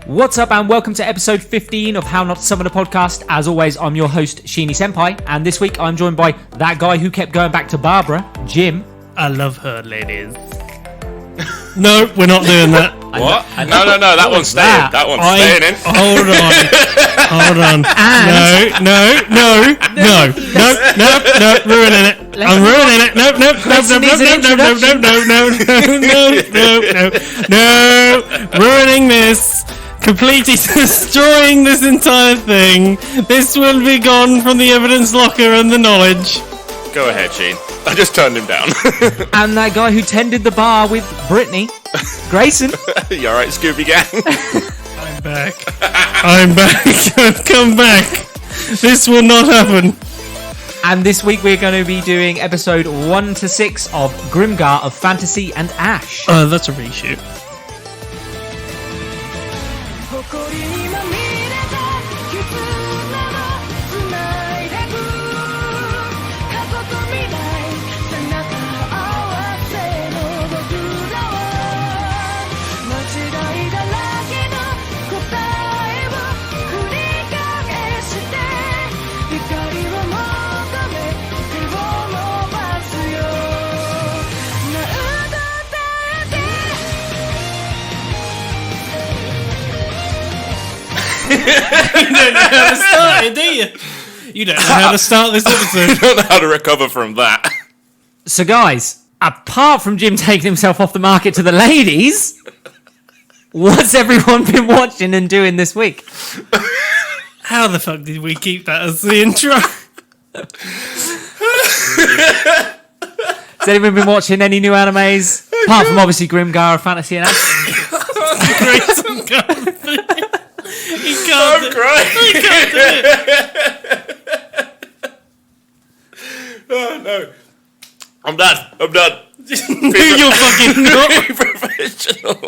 What's up and welcome to episode 15 of How Not to Summon a Podcast. As always, I'm your host, Sheeny Senpai, and this week I'm joined by that guy who kept going back to Barbara, Jim. I love her, ladies. No, we're not doing that. What? No, that one's staying. That one's staying in. Hold on. No, ruining it. I'm ruining it. No, ruining this. Completely destroying this entire thing. This will be gone from the evidence locker and the knowledge. Go ahead, Sheen. I just turned him down. And that guy who tended the bar with Brittany, Grayson. You alright, Scooby Gang? I'm back. I've come back. This will not happen. And this week we're going to be doing episode 1 to 6 of Grimgar of Fantasy and Ash. That's a reshoot. You don't know how to start it, do you? You don't know how to start this episode. I don't know how to recover from that. So guys, apart from Jim taking himself off the market to the ladies, what's everyone been watching and doing this week? How the fuck did we keep that as the intro? Has anyone been watching any new animes? Apart from obviously Grimgar of Fantasy and Ash. Grayson can't do it. He can't I'm crying. He can't do it. Oh, no. I'm done. You're fucking not. Be professional.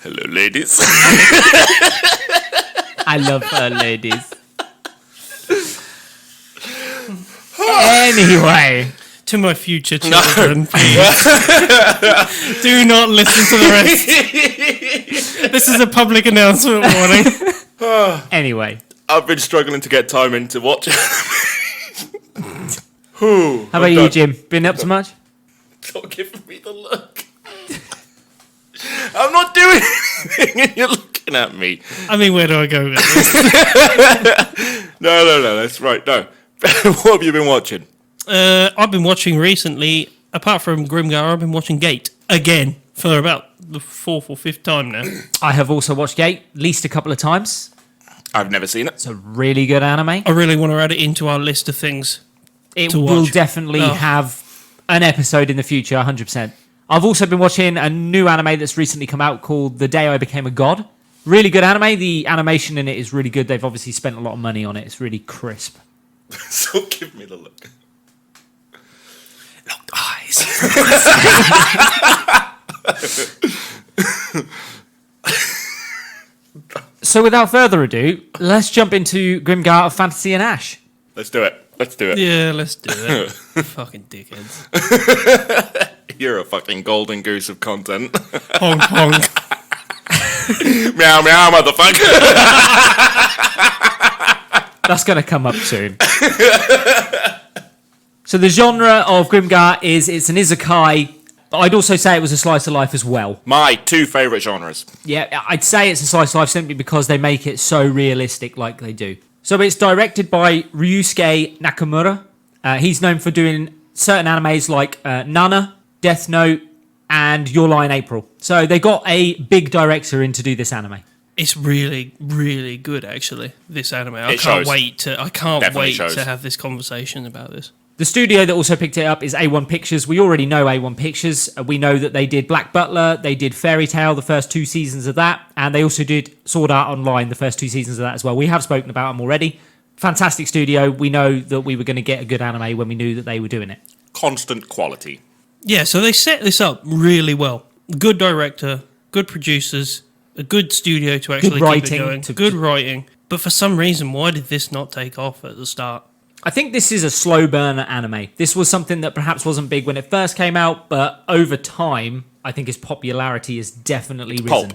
Hello, ladies. I love her, ladies. Anyway. To my future children, please. Do not listen to the rest. This is a public announcement warning. Anyway. I've been struggling to get time in to watch it. How about you, Jim? Been up to much? Stop giving me the look. I'm not doing anything and you're looking at me. I mean, where do I go with this? No, that's right, no. What have you been watching? I've been watching recently, apart from Grimgar, I've been watching Gate again for about the 4th or 5th time now. I have also watched Gate at least a couple of times. I've never seen it. It's a really good anime. I really want to add it into our list of things. It to will watch. definitely have an episode in the future, 100%. I've also been watching a new anime that's recently come out called The Day I Became a God. Really good anime. The animation in it is really good. They've obviously spent a lot of money on it. It's really crisp. So give me the look. Locked eyes. So without further ado, let's jump into Grimgar of Fantasy and Ash. Let's do it. Yeah, let's do it. Fucking dickheads. You're a fucking golden goose of content. Honk, honk. Meow, meow, motherfucker. That's going to come up soon. So the genre of Grimgar it's an isekai, but I'd also say it was a slice of life as well. My 2 favourite genres. Yeah, I'd say it's a slice of life simply because they make it so realistic like they do. So it's directed by Ryusuke Nakamura. He's known for doing certain animes like Nana, Death Note, and Your Lie in April. So they got a big director in to do this anime. It's really, really good, actually, this anime. I It can't shows. wait to Definitely shows. have this conversation about this. The studio that also picked it up is A1 Pictures. We already know A1 Pictures. We know that they did Black Butler, they did Fairy Tail, the first 2 seasons of that, and they also did Sword Art Online, the first 2 seasons of that as well. We have spoken about them already. Fantastic studio. We know that we were going to get a good anime when we knew that they were doing it. Constant quality. Yeah, so they set this up really well. Good director, good producers, a good studio to actually keep it going. Good writing. But for some reason, why did this not take off at the start? I think this is a slow burner anime. This was something that perhaps wasn't big when it first came out, but over time, I think his popularity has definitely risen. Pulp.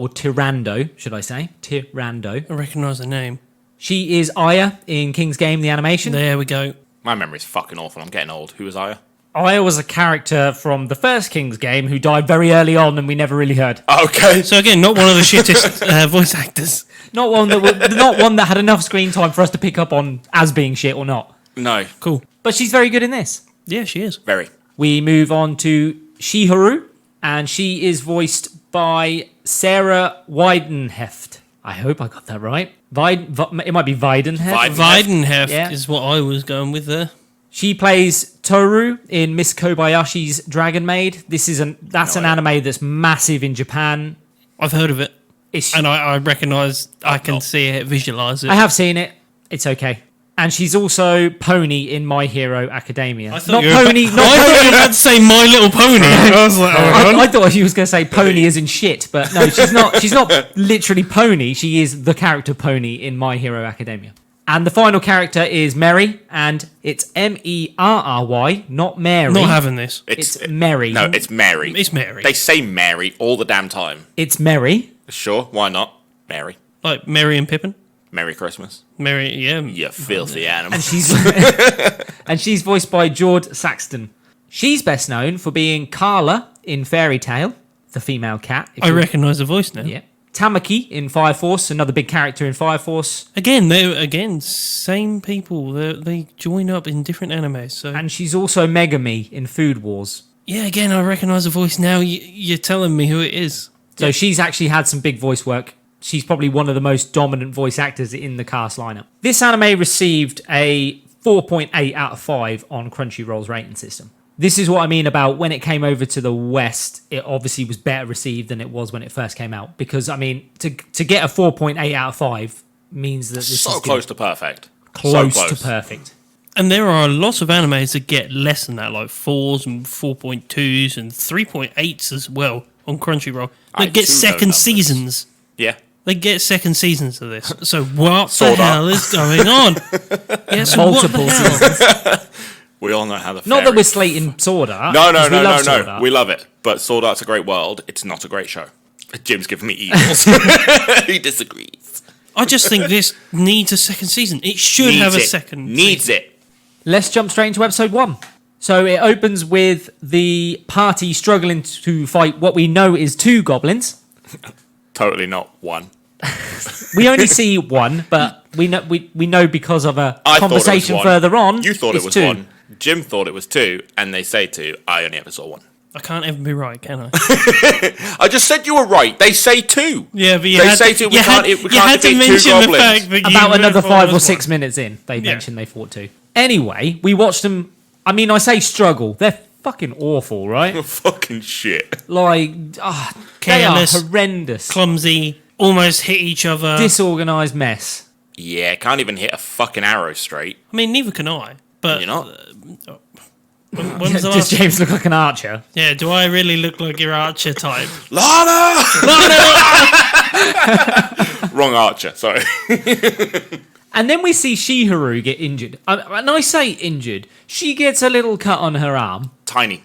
or Tyrando, should I say? Tyrando. I recognise the name. She is Aya in King's Game, the animation. There we go. My memory's fucking awful. I'm getting old. Who was Aya? Aya was a character from the first King's Game who died very early on and we never really heard. Okay. So again, not one of the shittest voice actors. Not one that had enough screen time for us to pick up on as being shit or not. No. Cool. But she's very good in this. Yeah, she is. Very. We move on to Shihuru, and she is voiced by Sarah Weidenheft. I hope I got that right. It might be Weidenheft. Weidenheft Yeah. is what I was going with there. She plays Toru in Miss Kobayashi's Dragon Maid. That's an anime that's massive in Japan. I've heard of it. It's, And I recognise, I can see it, visualise it. I have seen it. It's okay. And she's also Pony in My Hero Academia. I thought you were about to say My Little Pony. I was like, I thought she was going to say Pony as in shit, but no, she's not. She's not literally Pony. She is the character Pony in My Hero Academia. And the final character is Mary, and it's Merry, not Mary. not having this. It's Mary. No, it's Mary. It's Mary. They say Mary all the damn time. It's Mary. Sure, why not? Mary. Like Mary and Pippin. Merry Christmas. Mary, yeah. You filthy animal. And she's voiced by George Saxton. She's best known for being Carla in Fairy Tale, the female cat. I recognise the voice now. Yeah. Tamaki in Fire Force, another big character in Fire Force. Again, same people. They join up in different animes. So And she's also Megami in Food Wars. yeah, again, I recognise the voice now. You're telling me who it is. So she's actually had some big voice work. She's probably one of the most dominant voice actors in the cast lineup. This anime received a 4.8 out of 5 on Crunchyroll's rating system. This is what I mean about when it came over to the West, it obviously was better received than it was when it first came out. Because, I mean, to get a 4.8 out of 5 means that this So is close to perfect. close So to perfect. And there are lots of animes that get less than that, like 4s and 4.2s and 3.8s as well on Crunchyroll. I They get too know second numbers. seasons. Yeah. They get second seasons of this. So what the Sword hell Art. is going on? Yeah, so Multiple what the hell? We all know how the Not that we're slating Sword Art. No, 'cause we love Sword no. Art. We love it. But Sword Art's a great world. It's not a great show. Jim's giving me evils. He disagrees. I just think this needs a second season. It should have a second Needs season. it. Let's jump straight into episode 1. So it opens with the party struggling to fight what we know is 2 goblins. Totally not one. We only see one, but we know because of a I thought it was conversation one. further on. You thought it's it was 2. one. Jim thought it was 2, and they say 2. I only ever saw 1. I can't ever be right, can I? I just said you were right. They say 2. Yeah, but you They had say to, we you can't- had, we you can't had to defeat 2 mention the goblins. fact that About you another thought 5 it or was 6 one. minutes in, they mentioned they fought 2. Anyway, we watched them. I mean, I say struggle. They're fucking awful, right? Fucking shit. Like, they are Careless. horrendous. Clumsy, almost hit each other. Disorganized mess. Yeah, can't even hit a fucking arrow straight. I mean, neither can I. But You're not. when was the Does last? James look like an archer? Yeah, do I really look like your Archer type? Lana! Wrong Archer, sorry. And then we see Shihuru get injured. And I say injured. She gets a little cut on her arm. Tiny.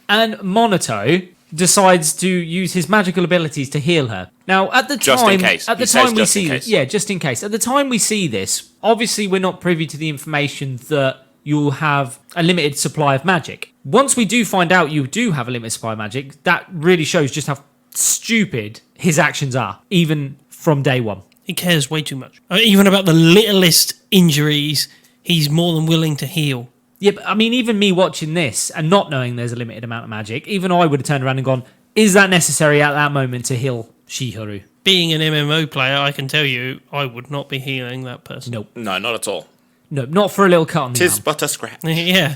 And Monoto decides to use his magical abilities to heal her. Now, at the Just time, in case. at the He says time we just in see case. this, yeah, just in case. At the time we see this, obviously we're not privy to the information that you'll have a limited supply of magic. Once we do find out you do have a limited supply of magic, that really shows just how stupid his actions are, even from day one. He cares way too much. Even about the littlest injuries, he's more than willing to heal. Yeah, but I mean, even me watching this and not knowing there's a limited amount of magic, even I would have turned around and gone, is that necessary at that moment to heal Shihuru? Being an MMO player, I can tell you, I would not be healing that person. Nope. No, not at all. No, not for a little cut on the Tis arm. but a scratch. Yeah.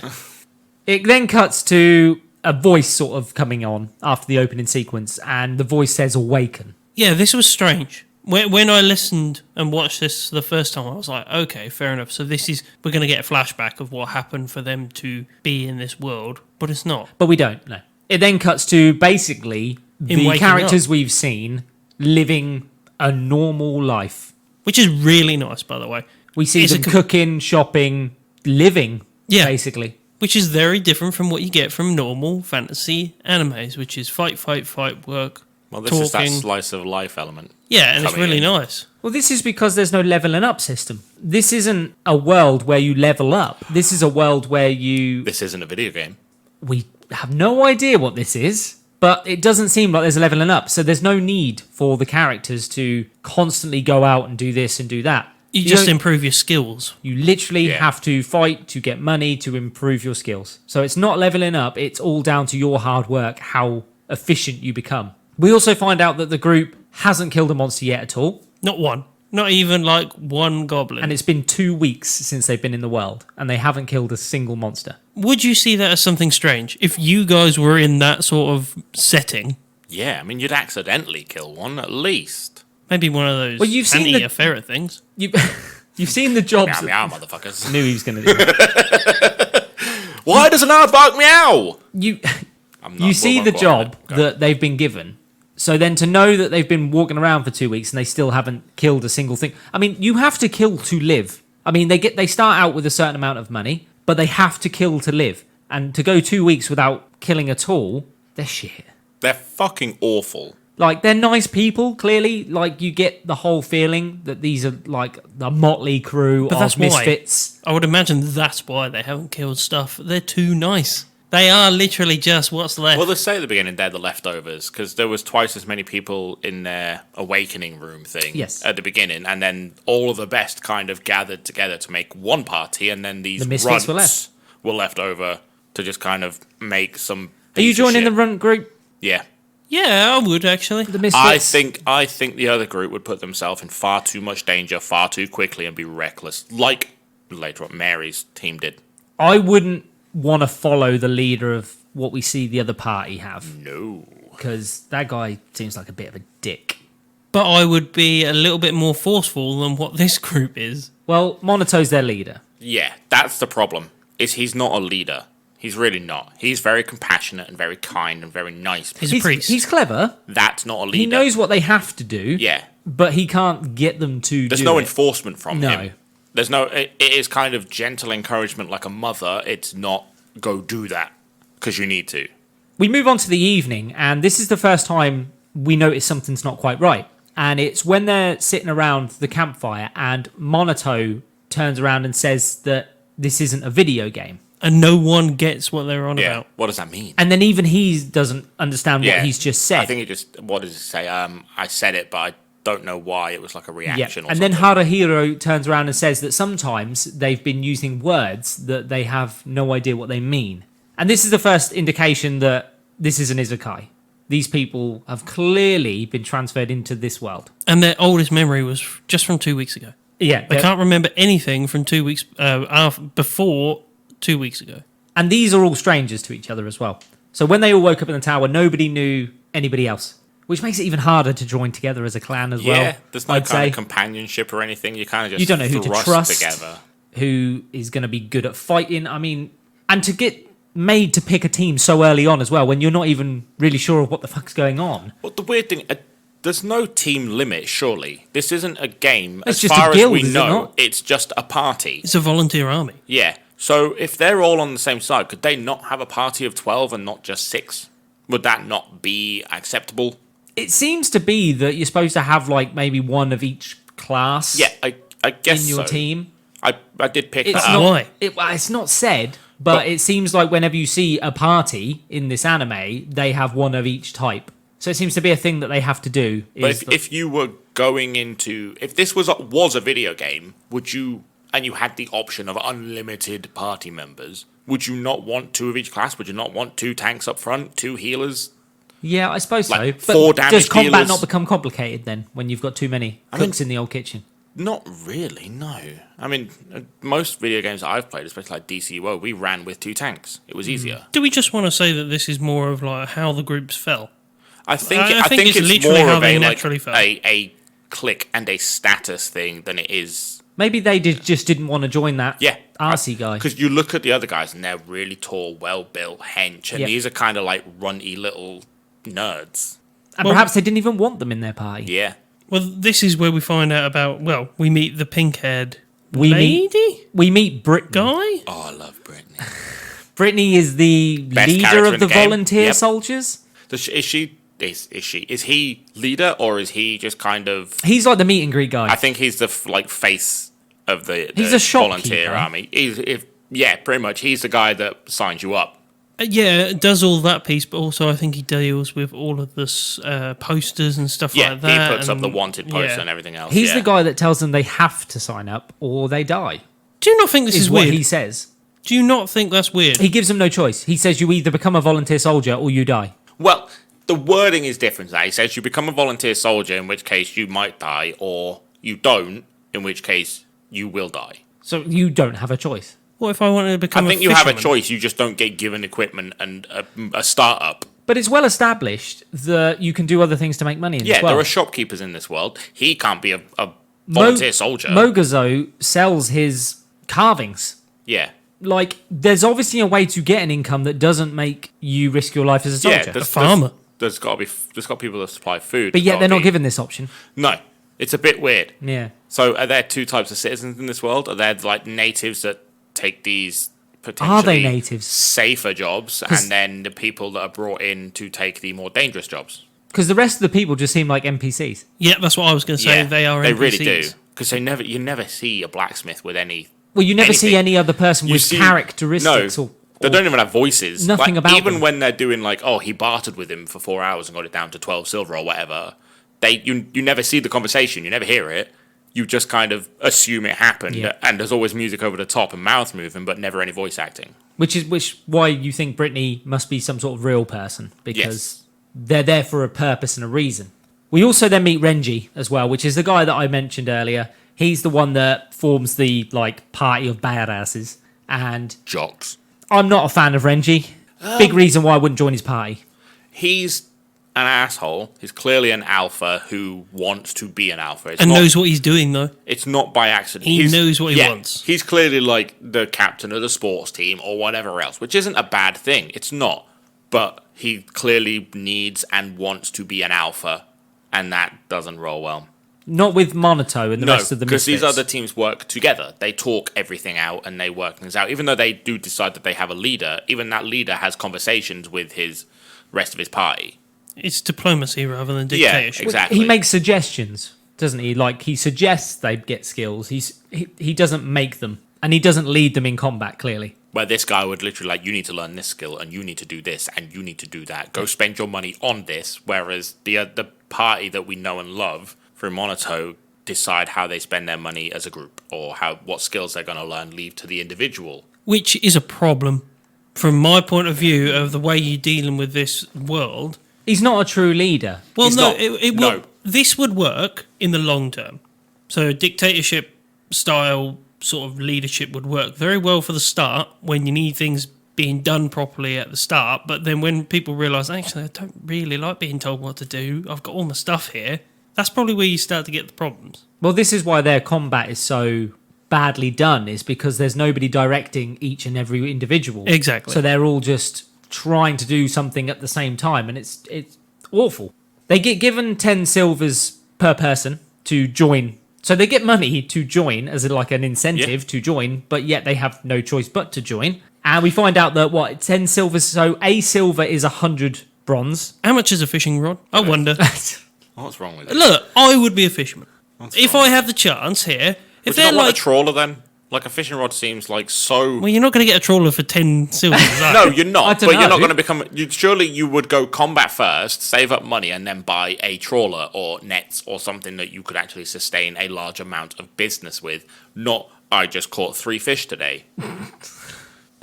It then cuts to a voice sort of coming on after the opening sequence, and the voice says awaken. Yeah, this was strange. When I listened and watched this the first time, I was like, okay, fair enough. So we're going to get a flashback of what happened for them to be in this world, but it's not. But we don't, no. It then cuts to basically the waking characters up. we've seen living a normal life. Which is really nice, by the way. We see It's them cooking, shopping, living, Yeah. basically. Which is very different from what you get from normal fantasy animes, which is fight, fight, fight, work, Well, this is that talking. slice of life element. Yeah, and it's coming really in. nice. Well, this is because there's no leveling up system. This isn't a world where you level up. This is a world where you... This isn't a video game. We have no idea what this is, but it doesn't seem like there's a leveling up. So there's no need for the characters to constantly go out and do this and do that. You just don't- improve your skills. You literally Yeah. have to fight to get money to improve your skills. So it's not leveling up. It's all down to your hard work, how efficient you become. We also find out that the group hasn't killed a monster yet at all. Not one. Not even like one goblin. And it's been 2 weeks since they've been in the world, and they haven't killed a single monster. Would you see that as something strange? If you guys were in that sort of setting, Yeah, I mean, you'd accidentally kill one at least. maybe one of those Well, you've seen the- ferret things. You've seen the jobs. Meow, meow, motherfuckers. I knew he was going to do that. Why does an owl bark meow? I'm not- You see well, the go on job then. Go. that they've been given. So then to know that they've been walking around for 2 weeks and they still haven't killed a single thing. I mean, you have to kill to live. I mean, they start out with a certain amount of money, but they have to kill to live. And to go 2 weeks without killing at all, they're shit. They're fucking awful. Like, they're nice people, clearly. Like, you get the whole feeling that these are, like, the motley crew But that's of why. misfits. I would imagine that's why they haven't killed stuff. They're too nice. They are literally just what's left. Well, they say at the beginning they're the leftovers because there was twice as many people in their awakening room thing Yes. at the beginning, and then all of the best kind of gathered together to make one party, and then these The misfits runts were were left over to just kind of make some. Are you piece of joining shit. the runt group? Yeah. Yeah, I would actually. The misfits? I think the other group would put themselves in far too much danger far too quickly and be reckless, like later on Mary's team did. I wouldn't want to follow the leader of what we see the other party have, No. because that guy seems like a bit of a dick. But I would be a little bit more forceful than what this group is. Well, Monito's their leader. Yeah, that's the problem. Is he's not a leader. He's really not. He's very compassionate and very kind and very nice. He's a priest. He's clever. That's not a leader. He knows what they have to do. Yeah. But he can't get them to There's do no it. enforcement from No. him. There's no. It is kind of gentle encouragement, like a mother. It's not go do that because you need to. We move on to the evening, and this is the first time we notice something's not quite right. And it's when they're sitting around the campfire, and Monito turns around and says that this isn't a video game. And no one gets what they're on Yeah. about. What does that mean? And then even he doesn't understand what he's just said. I think it just. What does it say? I said it, but I don't know why. It was like a Yeah. reaction. Or And then something. Haruhiro turns around and says that sometimes they've been using words that they have no idea what they mean. And this is the first indication that this is an isekai. These people have clearly been transferred into this world. And their oldest memory was just from 2 weeks ago. Yeah. They can't remember anything from 2 weeks before 2 weeks ago. And these are all strangers to each other as well. So when they all woke up in the tower, nobody knew anybody else, which makes it even harder to join together as a clan as well. Yeah, there's no I'd kind say. of companionship or anything. You kind of just You don't know who to thrust trust, together. who is going to be good at fighting. I mean, and to get made to pick a team so early on as well, when you're not even really sure of what the fuck's going on. Well, the weird thing, there's no team limit, surely. This isn't a game. It's As just a far as guild, we is it know, not? it's just a party. It's a volunteer army. Yeah. So if they're all on the same side, could they not have a party of 12 and not just 6? Would that not be acceptable? It seems to be that you're supposed to have like maybe one of each class Yeah, I guess in your so. team. I did pick It's that not, up. Why? it's not said, but it seems like whenever you see a party in this anime, they have one of each type. So it seems to be a thing that they have to do. But if you were going into... If this was a video game, would you... And you had the option of unlimited party members, would you not want 2 of each class? Would you not want 2 tanks up front, 2 healers? yeah, I suppose like so. 4 But damage does combat dealers? not become complicated then when you've got too many cooks in the old kitchen? Not really, no. I mean, most video games that I've played, especially like DCUO, we ran with 2 tanks. It was easier. Do we just want to say that this is more of like how the groups fell? I think I think it's it's literally more how of they a, like, naturally felt. a click and a status thing than it is. Maybe they just didn't want to join that Yeah. RC guy. Because you look at the other guys and they're really tall, well built, hench, and Yep. these are kind of like runty little nerds. And perhaps they didn't even want them in their party. Yeah. Well, this is where we find out about, well, we meet the pink-haired We lady We meet Brittany. guy. Oh, I love Brittany. Brittany is the Best leader character of in the the game. volunteer Yep. soldiers. So is is she? Is he leader or is he just kind of? He's like the meet and greet guy. I think he's the face of the He's a volunteer shopkeeper. army. Yeah, pretty much. He's the guy that signs you up. Yeah, does all that piece, but also I think he deals with all of this posters and stuff Yeah, like that. he puts up the and- wanted poster yeah. and everything else. He's yeah. the guy that tells them they have to sign up or they die. Do you not think this is what weird? he says. Do you not think that's weird? He gives them no choice. He says you either become a volunteer soldier or you die. Well, the wording is different. Now. He says you become a volunteer soldier, in which case you might die, or you don't, in which case you will die. So you don't have a choice. What if I wanted to become I think a you have a fisherman? choice. You just don't get given equipment and a startup. But it's well established that you can do other things to make money in Yeah, this world. there are shopkeepers in this world. He can't be a volunteer soldier. Mogazo sells his carvings. Yeah. Like, there's obviously a way to get an income that doesn't make you risk your life as a soldier. Yeah, A farmer. There's got people that supply food. But yet There's they're gotta not be- given this option. No, it's a bit weird. Yeah. So, are there two types of citizens in this world? Are there like natives that take these potentially Are they natives? safer jobs, 'Cause- and then the people that are brought in to take the more dangerous jobs? Because the rest of the people just seem like NPCs. Yeah, that's what I was going to say. They are They NPCs. really do. Because you never see a blacksmith with any. Well, you never see Anything. any other person You with see- characteristics no, or they don't even have voices. nothing Like, about even them. when they're doing like, oh, he bartered with him for 4 hours and got it down to 12 silver or whatever. You never see the conversation. You never hear it. You just kind of assume it happened, Yeah. and there's always music over the top and mouth moving, but never any voice acting. which why you think Brittany must be some sort of real person, because they're there for a purpose and a reason. We also then meet Renji as well, which is the guy that I mentioned earlier. He's the one that forms the like party of badasses, and Jocks. I'm not a fan of Renji. Big reason why I wouldn't join his party. He's an asshole. He's clearly an alpha who wants to be an alpha. It's And not, knows what he's doing, though. It's not by accident. He knows what he wants. He's clearly like the captain of the sports team or whatever else, which isn't a bad thing. It's not. But he clearly needs and wants to be an alpha, and that doesn't roll well. Not with Monato and the rest of the because misfits. these other teams work together. They talk everything out and they work things out. Even though they do decide that they have a leader, even that leader has conversations with his rest of his party. It's diplomacy rather than Yeah, dictatorship. exactly. He makes suggestions, doesn't he? Like, he suggests they get skills. He doesn't make them, and he doesn't lead them in combat, clearly. Where this guy would literally like, you need to learn this skill, and you need to do this, and you need to do that. Go spend your money on this. Whereas the party that we know and love through Monato decide how they spend their money as a group, or what skills they're going to learn, leave to the individual. Which is a problem from my point of view of the way you're dealing with this world. He's not a true leader. Well, He's no, not. it No. will. This would work in the long term. So dictatorship style sort of leadership would work very well for the start when you need things being done properly at the start. But then when people realise, actually, I don't really like being told what to do. I've got all my stuff here. That's probably where you start to get the problems. Well, this is why their combat is so badly done, is because there's nobody directing each and every individual. Exactly. So they're all just trying to do something at the same time, and it's awful. They get given 10 silvers per person to join. So they get money to join as like an incentive to join, but yet they have no choice but to join. And we find out that 10 silvers, so a silver is 100 bronze. How much is a fishing rod? I wonder. What's wrong with it? Look, I would be a fisherman. What's If wrong? I have the chance here, if Would you they're not want like, a trawler then? Like a fishing rod seems like so. well, you're not going to get a trawler for 10 silver. No, you're not. I But don't you're not know. going to become. Surely you would go combat first, save up money, and then buy a trawler or nets or something that you could actually sustain a large amount of business with. Not, I just caught 3 fish today.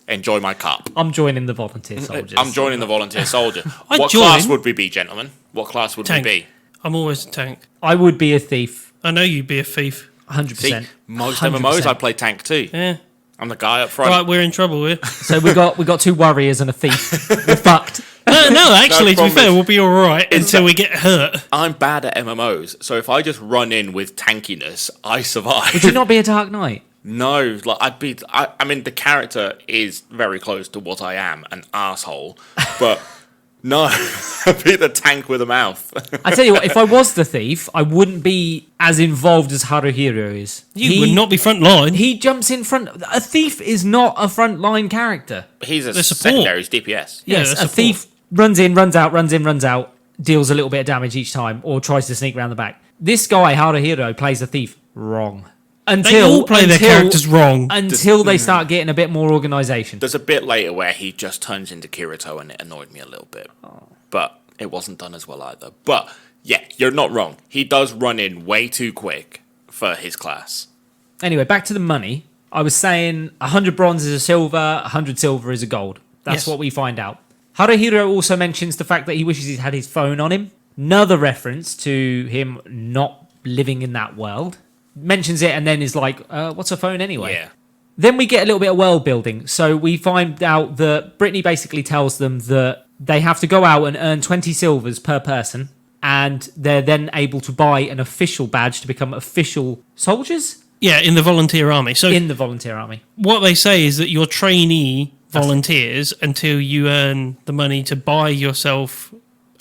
Enjoy my cup. I'm joining the volunteer soldiers. I'm joining the volunteer soldier. I'd What join. class would we be, gentlemen? What class would Tank. we be? I'm always a tank. I would be a thief, I know you'd be a thief. 100%. See, most 100%. MMOs I play tank too. Yeah. I'm the guy up front. Right, we're in trouble here. So we got 2 warriors and a thief. We're fucked. No, actually, to be problem fair, is- we'll be all right until we get hurt. I'm bad at MMOs, so if I just run in with tankiness, I survive. Would you not be a Dark Knight? No, like I mean, the character is very close to what I am, an asshole. But no, I'd be the tank with a mouth. I tell you what, if I was the thief, I wouldn't be as involved as Haruhiro is. You would not be front line. He jumps in front. A thief is not a front-line character. He's a The support. secondary, he's DPS. Yeah, Yes, that's a a thief runs in, runs out, runs in, runs out. deals a little bit of damage each time or tries to sneak around the back. This guy, Haruhiro, plays a thief wrong. They all play their characters wrong. Until they start getting a bit more organisation. There's a bit later where he just turns into Kirito and it annoyed me a little bit. But it wasn't done as well either. But yeah, you're not wrong. He does run in way too quick for his class. Anyway, back to the money. I was saying 100 bronze is a silver, 100 silver is a gold. That's what we find out. Haruhiro also mentions the fact that he wishes he had his phone on him. Another reference to him not living in that world. Mentions it and then is like, what's a phone anyway? Yeah. Then we get a little bit of world building. So we find out that Brittany basically tells them that they have to go out and earn 20 silvers per person. And they're then able to buy an official badge to become official soldiers? Yeah, in the volunteer army. So In the volunteer army. what they say is that your trainee volunteers until you earn the money to buy yourself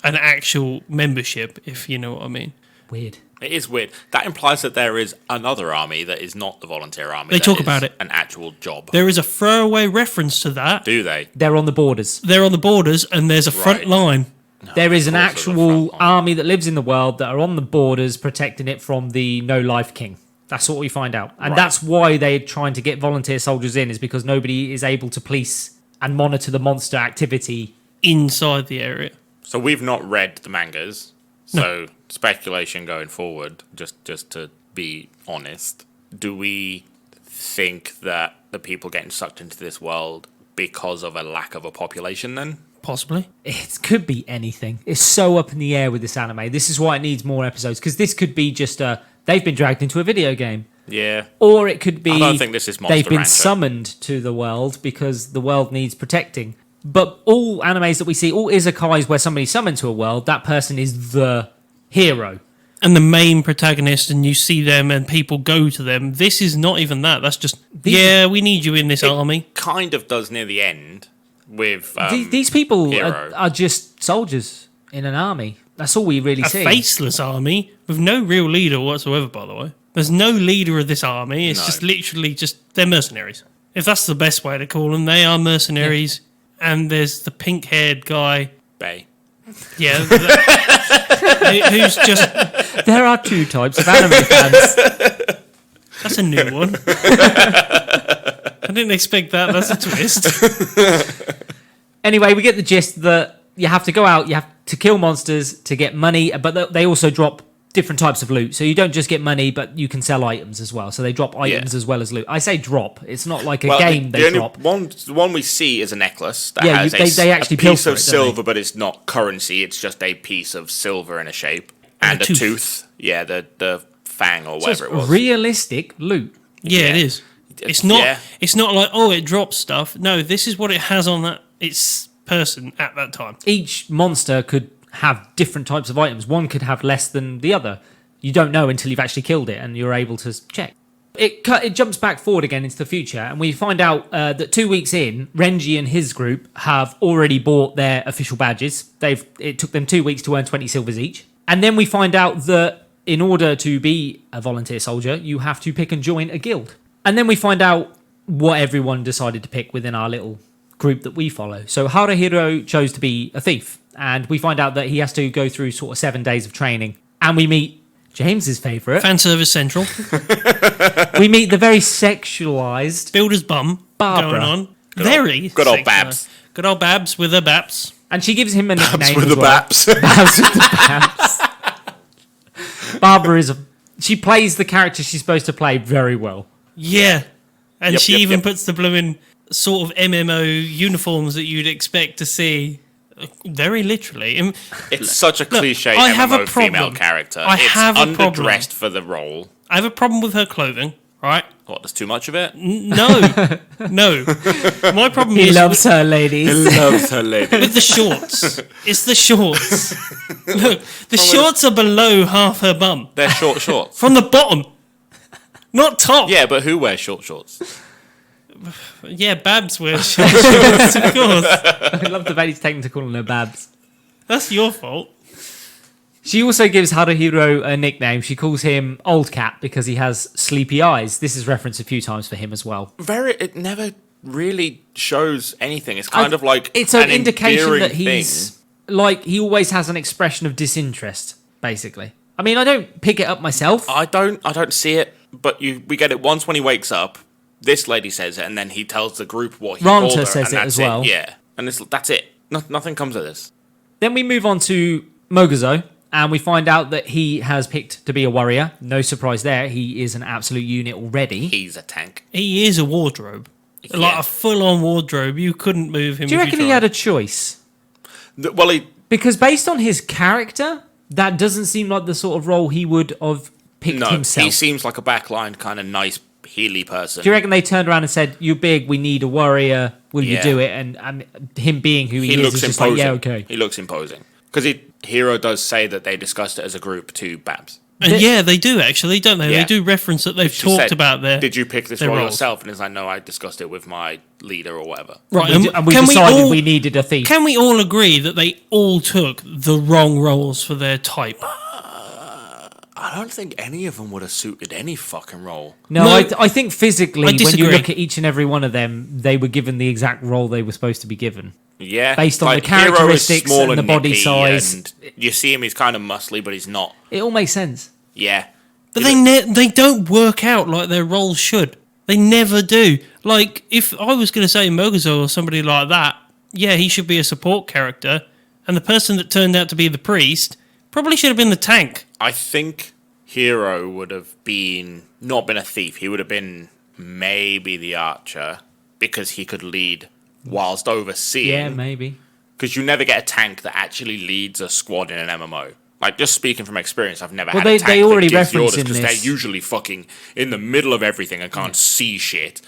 an actual membership, if you know what I mean. Weird. It is weird. That implies that there is another army that is not the volunteer army. They that talk is about it. An actual job. There is a throwaway reference to that. Do they? They're on the borders. They're on the borders and there's a front Right. line. No, There is an also the actual front line. army that lives in the world that are on the borders protecting it from the no-life king. That's what we find out. And Right. that's why they're trying to get volunteer soldiers in, is because nobody is able to police and monitor the monster activity. Inside the area. So we've not read the mangas. So speculation going forward, just to be honest, do we think that the people getting sucked into this world because of a lack of a population then? Possibly. It could be anything. It's so up in the air with this anime. This is why it needs more episodes, because this could be just they've been dragged into a video game. Yeah. Or it could be I don't think this is Monster they've been Rancher. summoned to the world because the world needs protecting. But all animes that we see, all izakais where somebody's summoned to a world, that person is the hero. And the main protagonist, and you see them and people go to them. This is not even that. That's just, we need you in this army. Kind of does near the end with These people Hero. are just soldiers in an army. That's all we really A see. faceless army with no real leader whatsoever, by the way. There's no leader of this army. It's No. just literally they're mercenaries. If that's the best way to call them, they are mercenaries. And there's the pink-haired guy. Bay. Yeah. Who's just... There are two types of anime fans. That's a new one. I didn't expect that. That's a twist. Anyway, we get the gist that you have to go out, you have to kill monsters to get money, but they also drop different types of loot. So you don't just get money, but you can sell items as well. So they drop items as well as loot. I say drop. It's not like a game they drop. The one we see is a necklace that Yeah, has they actually a piece pilfer of it, don't silver, but it's not currency. It's just a piece of silver in a shape. And a a tooth. tooth. Yeah, the fang or So it's whatever it was. realistic loot. Yeah, it Yeah. is. It's not. Yeah. It's not like it drops stuff. No, this is what it has on that its person at that time. Each monster could have different types of items. One could have less than the other. You don't know until you've actually killed it and you're able to check. It jumps back forward again into the future, and we find out that 2 weeks in, Renji and his group have already bought their official badges. It took them 2 weeks to earn 20 silvers each. And then we find out that in order to be a volunteer soldier, you have to pick and join a guild. And then we find out what everyone decided to pick within our little group that we follow. So Haruhiro chose to be a thief, and we find out that he has to go through sort of 7 days of training. And we meet James's favourite. Fan service central. We meet the very sexualised, Builder's bum. Barbara. Going on. Good old sexualised. Babs. Good old Babs with her Babs. and she gives him a nickname Babs with as the well. Babs. Babs with the Babs. Barbara she plays the character she's supposed to play very well. Yeah. And Yep, she yep, even yep. puts the blooming sort of MMO uniforms that you'd expect to see. Very literally. It's such a cliche I have a MMO female problem. character. I It's have a problem. underdressed for the role. I have a problem with her clothing, right? What, there's too much of it? No. No. My problem He is loves her, ladies. Loves her lady. with the shorts. It's the shorts. Look, the shorts are below half her bum. They're short shorts. From the bottom. Not top. Yeah, but who wears short shorts? Yeah, Babs wears short shorts, of course. I love the way he's taken to calling her Babs. That's your fault. She also gives Haruhiro a nickname. She calls him Old Cat because he has sleepy eyes. This is referenced a few times for him as well. It never really shows anything. It's kind of like It's an an indication endearing that he's like he always has an expression of disinterest, basically. I mean, I don't pick it up myself. I don't see it, but we get it once when he wakes up. This lady says it, and then he tells the group what he told her. Ranta says and it that's as well. Yeah, and that's it. Nothing comes of this. Then we move on to Moguzo, and we find out that he has picked to be a warrior. No surprise there. He is an absolute unit already. He's a tank. He is a wardrobe. Like a full-on wardrobe. You couldn't move him. Do you if reckon he tried. had a choice? Well, Because based on his character, that doesn't seem like the sort of role he would have picked himself. he seems like a backline kind of nice Healy person. Do you reckon they turned around and said, "You're big. We need a warrior. Will you Yeah. do it?" And him being who he is looks is just imposing. like, "Yeah, okay." He looks imposing because Hero does say that they discussed it as a group to Babs. And yeah, they do actually, don't they? Yeah. They do reference that they've She talked said, about their. Did you pick this their role roles. yourself? And he's like, no, I discussed it with my leader or whatever. Right, And we can decided all, we needed a thief. Can we all agree that they all took the wrong roles for their type? I don't think any of them would have suited any fucking role. No, No, I think physically, I when you disagree. look at each and every one of them, they were given the exact role they were supposed to be given. Yeah, Based on like, the Hero is characteristics small and the body nippy, size. and you see him, he's kind of muscly, but he's not. It all makes sense. Yeah, But they don't work out like their roles should. They never do. Like, if I was going to say Moguzo or somebody like that, yeah, he should be a support character. And the person that turned out to be the priest probably should have been the tank. I think Hero would have not been a thief. He would have been maybe the archer because he could lead whilst overseeing. Yeah, maybe. Because you never get a tank that actually leads a squad in an MMO. Like, just speaking from experience, I've never had a tank they already that gives the reference orders in because they're this. usually fucking in the middle of everything and can't see shit.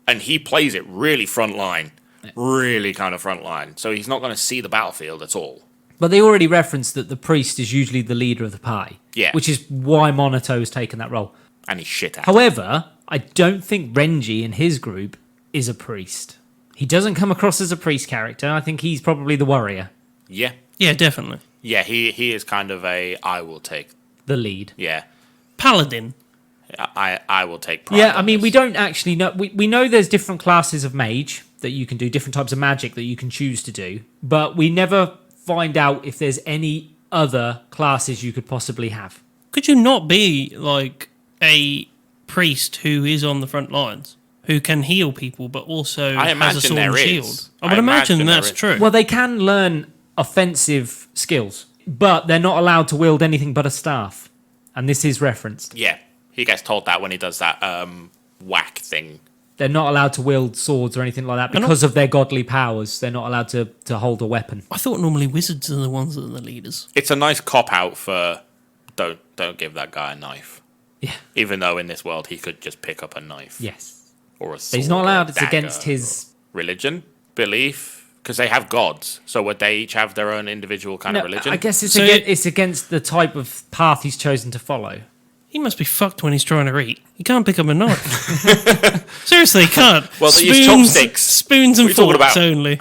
And he plays it really frontline. Really kind of frontline. So he's not going to see the battlefield at all. But they already referenced that the priest is usually the leader of the party. Yeah. Which is why Monato has taken that role. And he's shit at it. However, I don't think Renji in his group is a priest. He doesn't come across as a priest character. I think he's probably the warrior, Yeah. Yeah, definitely. Yeah, he is kind of I will take. the lead. Yeah. Paladin. I will take pride. Yeah, on I mean, this. we don't actually know. We know there's different classes of mage that you can do, different types of magic that you can choose to do, but we never find out if there's any other classes you could possibly have. Could you not be like a priest who is on the front lines, who can heal people, but also I has a imagine sword and there shield? is. I would I imagine imagine there that's is. true. Well, they can learn offensive skills, but they're not allowed to wield anything but a staff. And this is referenced. Yeah. He gets told that when he does that whack thing. They're not allowed to wield swords or anything like that They're not- because of their godly powers. They're not allowed to hold a weapon. I thought normally wizards are the ones that are the leaders. It's a nice cop out for don't give that guy a knife. Yeah. Even though in this world he could just pick up a knife. Yes. Or a But sword. he's not or allowed. a It's dagger against his... or religion, belief, because they have gods. So would they each have their own individual kind of religion? I guess it's, So- it's against the type of path he's chosen to follow. He must be fucked when he's trying to eat. He can't pick up a knife. Seriously, he can't. Well, they use chopsticks. Spoons and What are you talking forks about? only.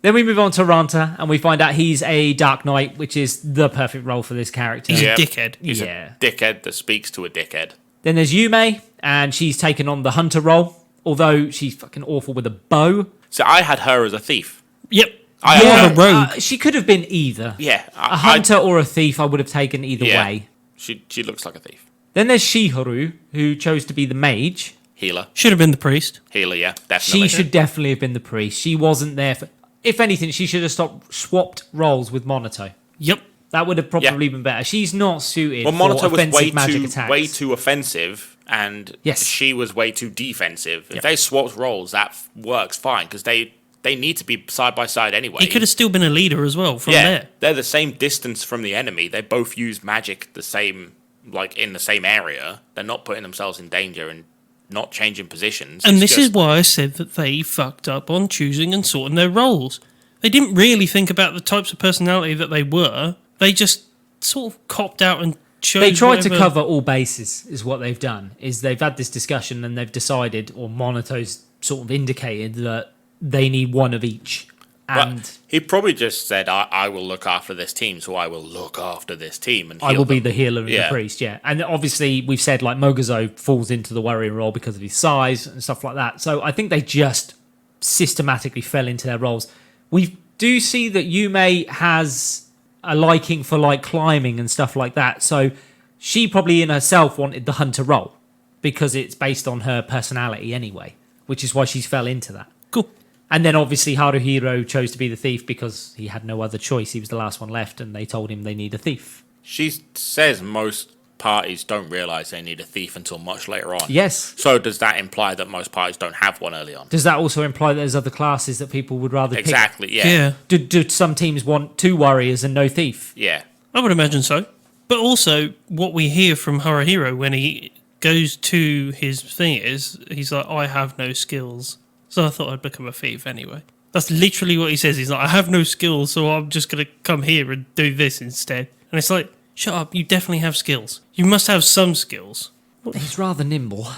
Then we move on to Ranta, and we find out he's a Dark Knight, which is the perfect role for this character. He's Yeah. a dickhead. He's Yeah. a dickhead that speaks to a dickhead. Then there's Yume, and she's taken on the Hunter role, although she's fucking awful with a bow. So I had her as a thief. Yep. I You're had the her. rogue. She could have been either. Yeah. A hunter or a thief, I would have taken either Yeah. way. She looks like a thief. Then there's Shiharu, who chose to be the mage. Healer. Should have been the priest. Healer, yeah, definitely. She should definitely have been the priest. She wasn't there for... If anything, she should have swapped roles with Monato. Yep. That would have probably been better. She's not suited Well, for Monato was offensive magic attacks. way too offensive, and Yes. she was way too defensive. If they swapped roles, that works fine because they need to be side by side anyway. He could have still been a leader as well from yeah, there. they're the same distance from the enemy. They both use magic the same, like in the same area. They're not putting themselves in danger and not changing positions. And It's this is just- why I said that they fucked up on choosing and sorting their roles. They didn't really think about the types of personality that they were. They just sort of copped out and chose They tried to whatever- cover all bases, is what they've done. Is they've had this discussion and they've decided, or Monato's sort of indicated that they need one of each. And But he probably just said, I will look after this team, so I will look after this team. And I heal will be them." the healer and Yeah. the priest, yeah. And obviously, we've said like Moguzo falls into the warrior role because of his size and stuff like that. So I think they just systematically fell into their roles. We've do see that Yume has a liking for like climbing and stuff like that. So she probably in herself wanted the hunter role because it's based on her personality anyway, which is why she fell into that. Cool. And then obviously Haruhiro chose to be the thief because he had no other choice. He was the last one left and they told him they need a thief. She says most parties don't realise they need a thief until much later on. Yes. So does that imply that most parties don't have one early on? Does that also imply that there's other classes that people would rather Exactly, pick? yeah. Do some teams want 2 warriors and no thief? Yeah. I would imagine so. But also, what we hear from Haruhiro when he goes to his thing is, he's like, I have no skills. So I thought I'd become a thief anyway. That's literally what he says. He's like, I have no skills, so I'm just going to come here and do this instead. And it's like, shut up, you definitely have skills. You must have some skills. He's rather nimble.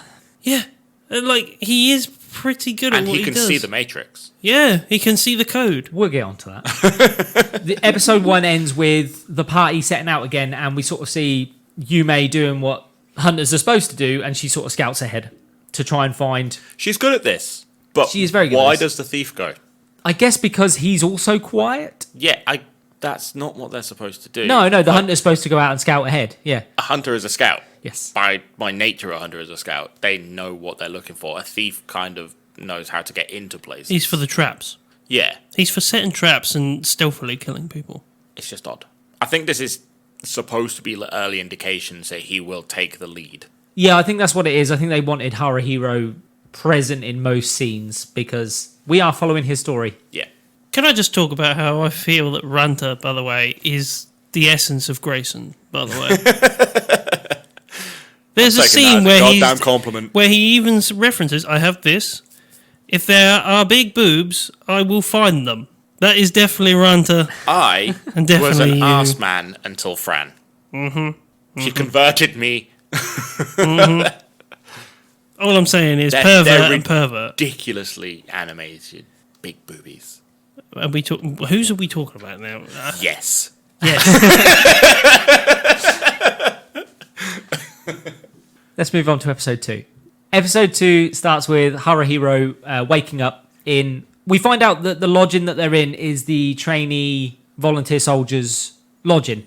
Yeah. Like, he is pretty good at And what he he can does. see the Matrix. Yeah, he can see the code. We'll get onto that. The episode 1 ends with the party setting out again, and we sort of see Yume doing what hunters are supposed to do, and she sort of scouts ahead to try and find... She's good at this. But She is very good at why this. does the thief go? I guess because he's also quiet? Yeah, that's not what they're supposed to do. No, the hunter's supposed to go out and scout ahead. Yeah. A hunter is a scout. Yes. By nature, a hunter is a scout. They know what they're looking for. A thief kind of knows how to get into places. He's for the traps. Yeah, He's for setting traps and stealthily killing people. it's just odd. I think this is supposed to be early indications that he will take the lead. Yeah, I think that's what it is. I think they wanted Haruhiro present in most scenes because we are following his story. Yeah. Can I just talk about how I feel that Ranta, by the way, is the essence of Grayson, by the way? There's a scene where he even references, I have this. If there are big boobs, I will find them. That is definitely Ranta. I And was definitely an you. arse man until Fran. She converted me. All I'm saying is They're pervert and pervert. Ridiculously animated big boobies. Whose are we talking about now? Yes. Yes. Let's move on to episode 2. Episode 2 starts with Haruhiro waking up in... We find out that the lodging that they're in is the trainee volunteer soldiers' lodging.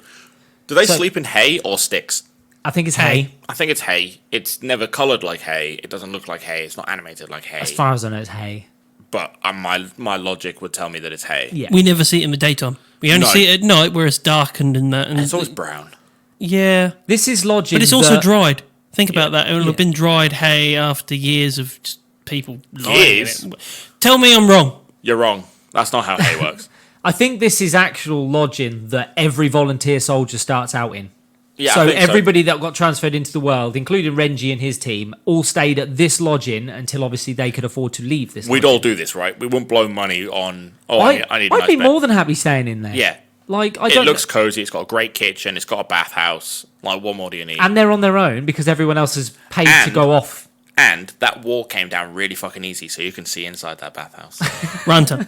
Do they sleep in hay or sticks? I think it's hay. I think it's hay. It's never coloured like hay. It doesn't look like hay. It's not animated like hay. As far as I know, it's hay. But my logic would tell me that it's hay. Yeah. We never see it in the daytime. We only No. see it at night where it's darkened and that. And It's always brown. yeah. This is lodging. But it's also that- dried. Think about that. It will Yeah. have been dried hay after years of just people lying in Years? it. Tell me I'm wrong. You're wrong. That's not how hay works. I think this is actual lodging that every volunteer soldier starts out in. Yeah, So I think everybody that got transferred into the world, including Renji and his team, all stayed at this lodging until obviously they could afford to leave this. We'd lodging. all do this, right? We wouldn't blow money on. Oh, I need a I'd nice be bed. more than happy staying in there. Yeah. Like I It don't. looks cozy. It's got a great kitchen. It's got a bathhouse. Like, what more do you need? And they're on their own because everyone else has paid to And- go off. And that wall came down really fucking easy, so you can see inside that bathhouse. Ranta.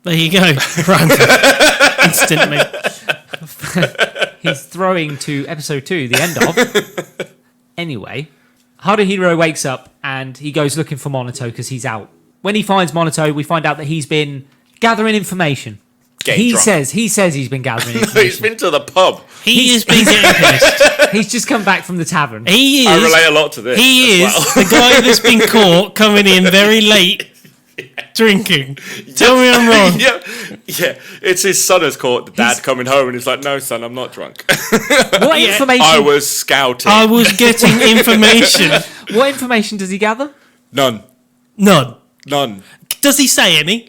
There you go. Ranta. Instantly. He's throwing to episode 2, the end of. Anyway, Haruhiro wakes up and he goes looking for Monato because he's out. When he finds Monato, we find out that he's been gathering information. Getting drunk. He says he's been gathering information. He's been to the pub. He has been getting pissed. He's just come back from the tavern. He I is. relate a lot to this. He as is well. the guy that's been caught coming in very late drinking. Tell me I'm wrong. yeah. It's his son has caught the dad coming home, and he's like, "No, son, I'm not drunk. What Yeah. information? I was scouting. I was getting information. What information does he gather? None. None. Does he say any?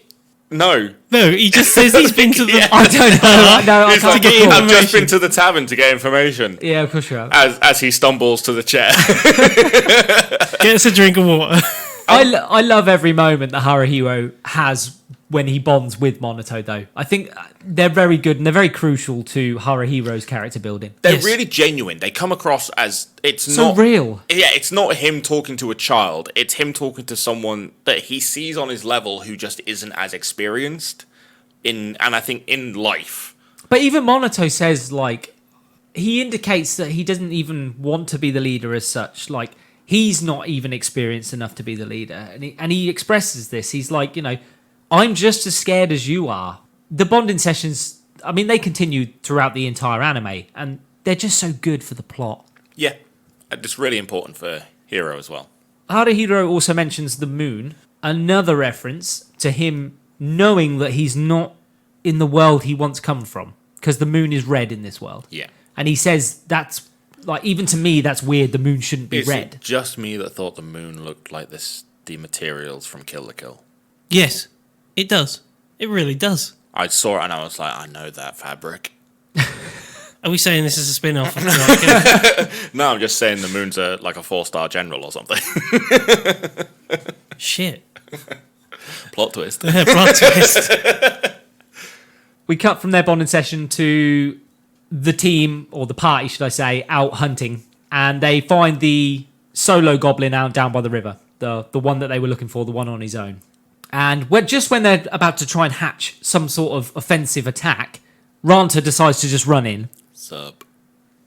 No. No, he just says he's been to the. Yeah. I don't know. No, I He's can't like, get recall. I've just information. been to the tavern to get information. Yeah, of course you have. As he stumbles to the chair. Gets a drink of water. I love every moment that Haruhiro has when he bonds with Monato, though. I think they're very good and they're very crucial to Haruhiro's character building. They're Yes. really genuine. They come across as it's So not real. Yeah, it's not him talking to a child. It's him talking to someone that he sees on his level who just isn't as experienced and I think in life. But even Monato says, like, he indicates that he doesn't even want to be the leader as such. Like, he's not even experienced enough to be the leader. And he expresses this. He's like, I'm just as scared as you are. the bonding sessions, I mean, they continued throughout the entire anime, and they're just so good for the plot. Yeah, it's really important for Hero as well. Haruhiro also mentions the moon, another reference to him knowing that he's not in the world he once come from, because the moon is red in this world. Yeah. And he says that's, like, even to me, that's weird. The moon shouldn't be Is red. it just me that thought the moon looked like the materials from Kill la Kill? Yes, it does. It really does. I saw it and I was like, I know that fabric. Are we saying this is a spin-off of like, No, I'm just saying the moon's like a 4-star general or something. shit? Plot twist. Plot twist. We cut from their bonding session to the team, or the party, should I say, out hunting. And they find the solo goblin out down by the river. The one that they were looking for, the one on his own. And just when they're about to try and hatch some sort of offensive attack, Ranta decides to just run in. Sup.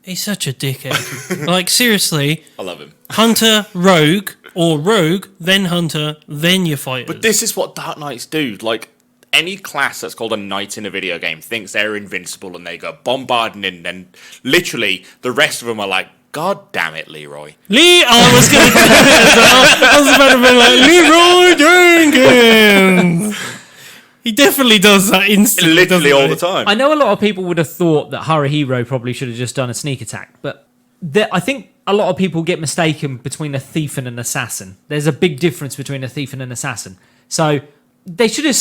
He's such a dickhead. Like, seriously, I love him. Hunter, Rogue, or Rogue, then Hunter, then your fighters. But this is what Dark Knights do. Like, any class that's called a knight in a video game thinks they're invincible and they go bombarding in, and literally the rest of them are like, God damn it, Leroy. I was going to I was about to be like, Leroy Jenkins! He definitely does that instantly. Literally all the doesn't he? time. I know a lot of people would have thought that Haruhiro probably should have just done a sneak attack, but I think a lot of people get mistaken between a thief and an assassin. There's a big difference between a thief and an assassin. So they should have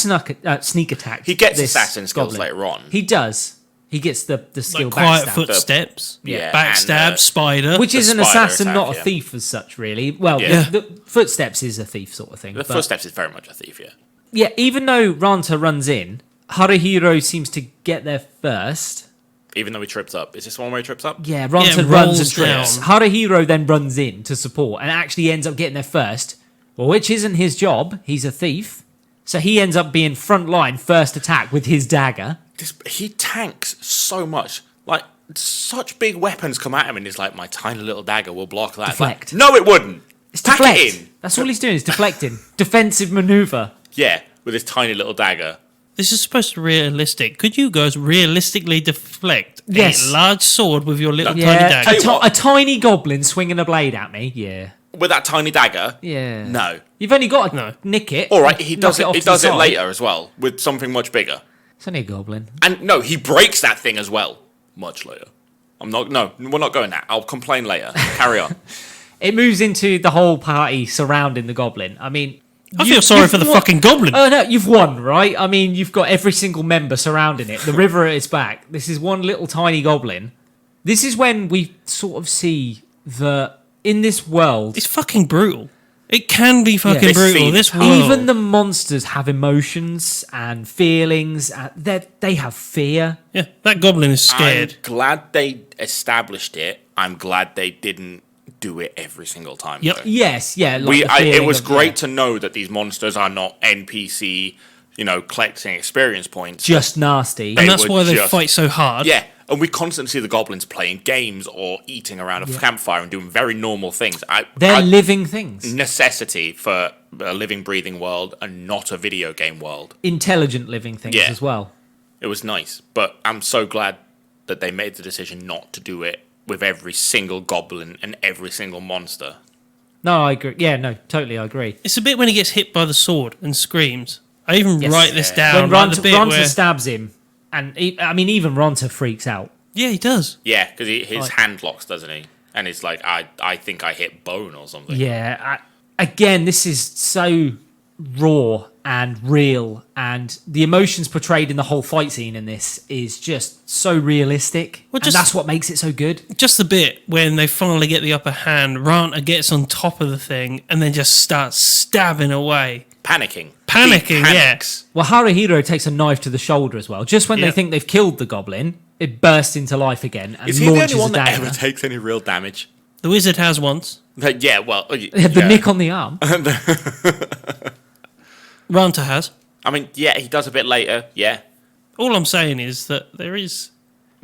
sneak attacked. He gets this assassin skills goblin. later on. He does. He gets the skill Like quiet backstab. footsteps, Yeah, backstab, and, spider. Which is an spider assassin, attack, not a yeah. thief as such, really. Well, Yeah. the footsteps is a thief sort of thing. The but- footsteps is very much a thief, yeah. Yeah, even though Ranta runs in, Haruhiro seems to get there first. Even though he trips up. Is this one where he trips up? Yeah, Ranta Yeah, runs rolls and trips. down. Haruhiro then runs in to support and actually ends up getting there first. Well, which isn't his job. He's a thief. So he ends up being front line, first attack with his dagger. He tanks so much. Like, such big weapons come at him and he's like, my tiny little dagger will block that. Deflect. Like, no, it wouldn't. It's Pack deflect. it in. That's all he's doing is deflecting. Defensive maneuver. Yeah, with his tiny little dagger. This is supposed to be realistic. Could you guys realistically deflect Yes. a large sword with your little tiny Yeah, dagger? Tell you what. a tiny goblin swinging a blade at me. Yeah. With that tiny dagger? Yeah. No. You've only got to No. nick it. All right, he does knock it. off He to the does it side. later as well with something much bigger. It's only a goblin. And no, he breaks that thing as well. Much later. I'm not. No, we're not going that. I'll complain later. Carry on. It moves into the whole party surrounding the goblin. I mean, I feel sorry for the fucking goblin. Oh no, you've won, right? I mean, you've got every single member surrounding it. The river at its back. This is one little tiny goblin. This is when we sort of see that in this world, It's fucking brutal. It can be fucking This brutal. scene This is world. even the monsters have emotions and feelings. And they have fear. Yeah, that goblin is scared. I'm glad they established it. I'm glad they didn't do it every single time. Yep. though. Yes, yeah. Like the It feeling was of- great yeah, to know that these monsters are not NPC, collecting experience points. just nasty. And that's were why they just- fight so hard. Yeah, and we constantly see the goblins playing games or eating around a campfire and doing very normal things. They're living things, necessity for a living, breathing world and not a video game world. intelligent living things Yeah. as well. It was nice, but I'm so glad that they made the decision not to do it with every single goblin and every single monster. No, I agree. Yeah, no, totally, I agree. It's a bit when he gets hit by the sword and screams. I even Yes. write this Yeah. down. When Like the Ronta, bit Ronta where, stabs him, and even Ronta freaks out. yeah, he does. Yeah, because his Like- hand locks, doesn't he? And it's like, I think I hit bone or something. Yeah, again, this is so raw and real, and the emotions portrayed in the whole fight scene in this is just so realistic. Well, And just- that's what makes it so good. Just the bit when they finally get the upper hand, Ranta gets on top of the thing and then just starts stabbing away. Panicking. Panicking, He yeah. panics. Well, Haruhiro takes a knife to the shoulder as well. Just when they Yep. think they've killed the goblin, it bursts into life again and Is he the launches only one a that dagger. ever takes any real damage? The wizard has once. Yeah, well, The nick on the arm. Ranta has. I mean, yeah, he does a bit later. Yeah, All I'm saying is that there is...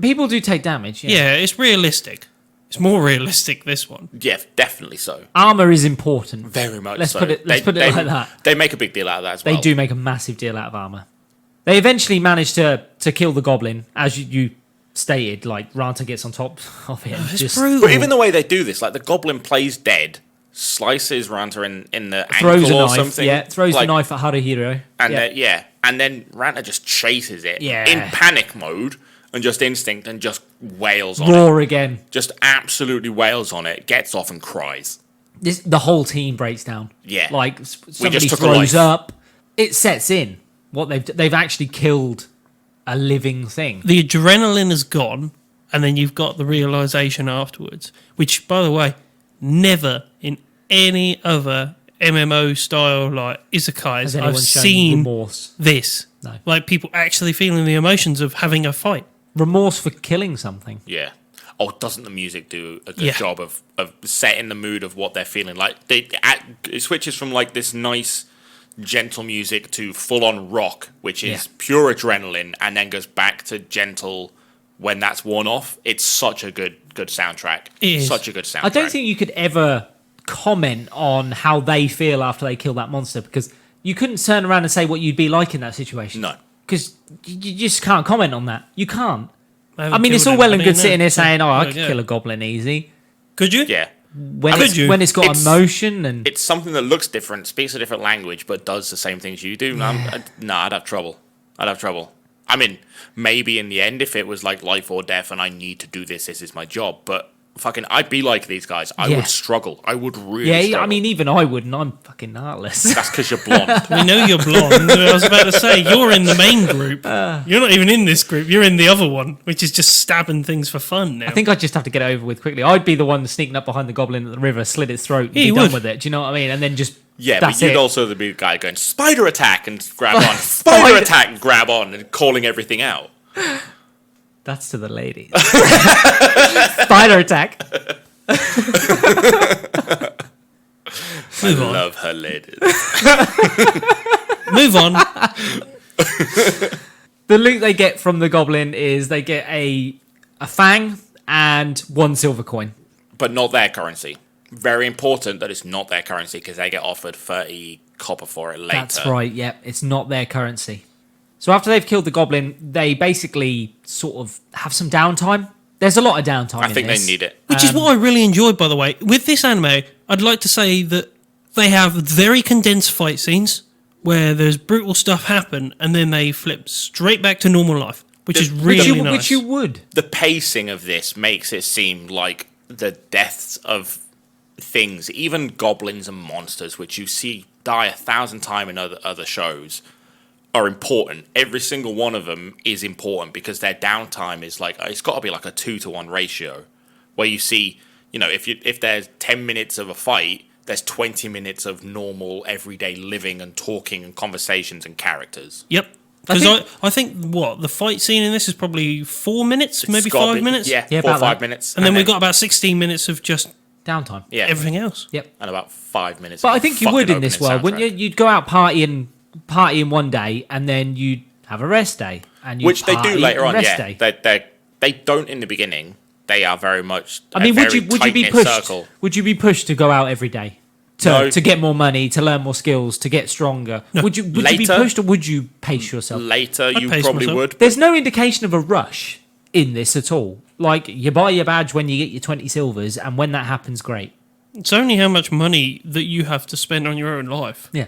People do take damage. Yeah. Yeah, it's realistic. It's more realistic, this one. yeah, definitely so. Armor is important. Very much. Let's so. put it like that. They make a big deal out of that as They well. do make a massive deal out of armor. They eventually manage to kill the goblin, as you stated. Like Ranta gets on top of it. And It's just brutal. But even the way they do this, like the goblin plays dead, slices Ranta in the throws ankle a or knife. something. Yeah, throws like, the knife at Haruhiro. And yeah. and then Ranta just chases it Yeah. in panic mode and just instinct and just wails on it. Roar again. Just absolutely wails on it, gets off and cries. The whole team breaks down. Yeah. Like somebody took a throws life. up. It sets in what they've actually killed a living thing. The adrenaline is gone, and then you've got the realization afterwards, which, by the way, never in any other MMO style like isekais Has anyone I've shown seen remorse? this. No. Like people actually feeling the emotions of having a fight. Remorse for killing something. Yeah. Oh, doesn't the music do a good Yeah. job of setting the mood of what they're feeling? Like it switches from like this nice, gentle music to full on rock, which is Yeah. pure adrenaline, and then goes back to gentle when that's worn off. It's such a good soundtrack. It is. Such a good soundtrack. I don't think you could ever comment on how they feel after they kill that monster, because you couldn't turn around and say what you'd be like in that situation. No. Because you just can't comment on that. You can't. haven't I mean, it's killed all well and anybody, good sitting no. there saying, "Oh, I could Yeah. kill a goblin easy." Could you? Yeah. When Could you? it's got It's- emotion and It's something that looks different, speaks a different language, but does the same things you do. I'd have trouble. I mean, maybe in the end, if it was like life or death and I need to do this is my job. But fucking, I'd be like these guys. I Yeah. would struggle. I would really yeah, struggle. I mean, even I wouldn't. I'm fucking heartless. That's because you're blonde. We know you're blonde. I was about to say, you're in the main group. You're not even in this group. You're in the other one, which is just stabbing things for fun now. I think I'd just have to get it over with quickly. I'd be the one sneaking up behind the goblin at the river, slit its throat, and Yeah, be you done would. with it. Do you know what I mean? And then just Yeah, that's but you'd it. also be the guy going, spider attack, and grab on. Spider attack, and grab on, and calling everything out. That's to the ladies. Spider attack. Move I on. love her ladies. Move on. The loot they get from the goblin is they get a fang and 1 silver coin. But not their currency. Very important that it's not their currency, because they get offered 30 copper for it later. That's right, yep. It's not their currency. So after they've killed the goblin, they basically sort of have some downtime. There's a lot of downtime I think in this. they need it. Which is what I really enjoyed, by the way. With this anime, I'd like to say that they have very condensed fight scenes where there's brutal stuff happen and then they flip straight back to normal life, which is really nice. Which you would. The pacing of this makes it seem like the deaths of things, even goblins and monsters, which you see die 1,000 times in other shows, are important. Every single one of them is important because their downtime is like, it's got to be like a 2-to-1 ratio, where you see, if there's 10 minutes of a fight, there's 20 minutes of normal everyday living and talking and conversations and characters. Yep. Because I think, the fight scene in this is probably 4 minutes, maybe It's gotta 5 be- minutes? Yeah, Yeah, 4 or about 5 that. minutes. And then we've got about 16 minutes of just Downtime. yeah, everything else. Yep. and about 5 minutes. But of I think you fucking would in this opening world, wouldn't you? soundtrack. You'd go out partying one day, and then you'd have a rest day, and you'd Which they do party later on, rest yeah. day. They don't in the beginning. They are very much. I mean, a would you very be tight-knit pushed? Circle. Would you be pushed to go out every day No. to get more money, to learn more skills, to get stronger? Would you be Later. pushed, or would you pace yourself? Later, you pace probably myself. would. There's no indication of a rush in this at all. Like, you buy your badge when you get your 20 silvers, and when that happens, great. It's only how much money that you have to spend on your own life. Yeah.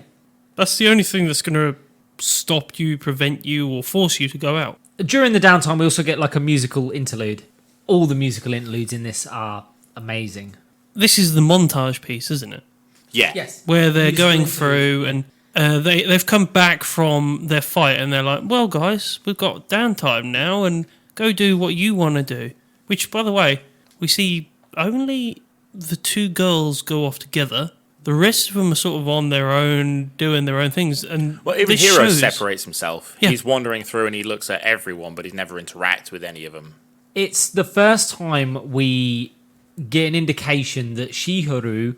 That's the only thing that's going to stop you, prevent you, or force you to go out. During the downtime, we also get like a musical interlude. All the musical interludes in this are amazing. This is the montage piece, isn't it? Yeah. Yes. Where they're Musical going interlude. through and they've come back from their fight and they're like, well, guys, we've got downtime now and go do what you want to do. Which, by the way, we see only the 2 girls go off together. The rest of them are sort of on their own, doing their own things. And Well, even this Hero shows- separates himself. Yeah. He's wandering through and he looks at everyone, but he never interacts with any of them. It's the first time we get an indication that Shihuru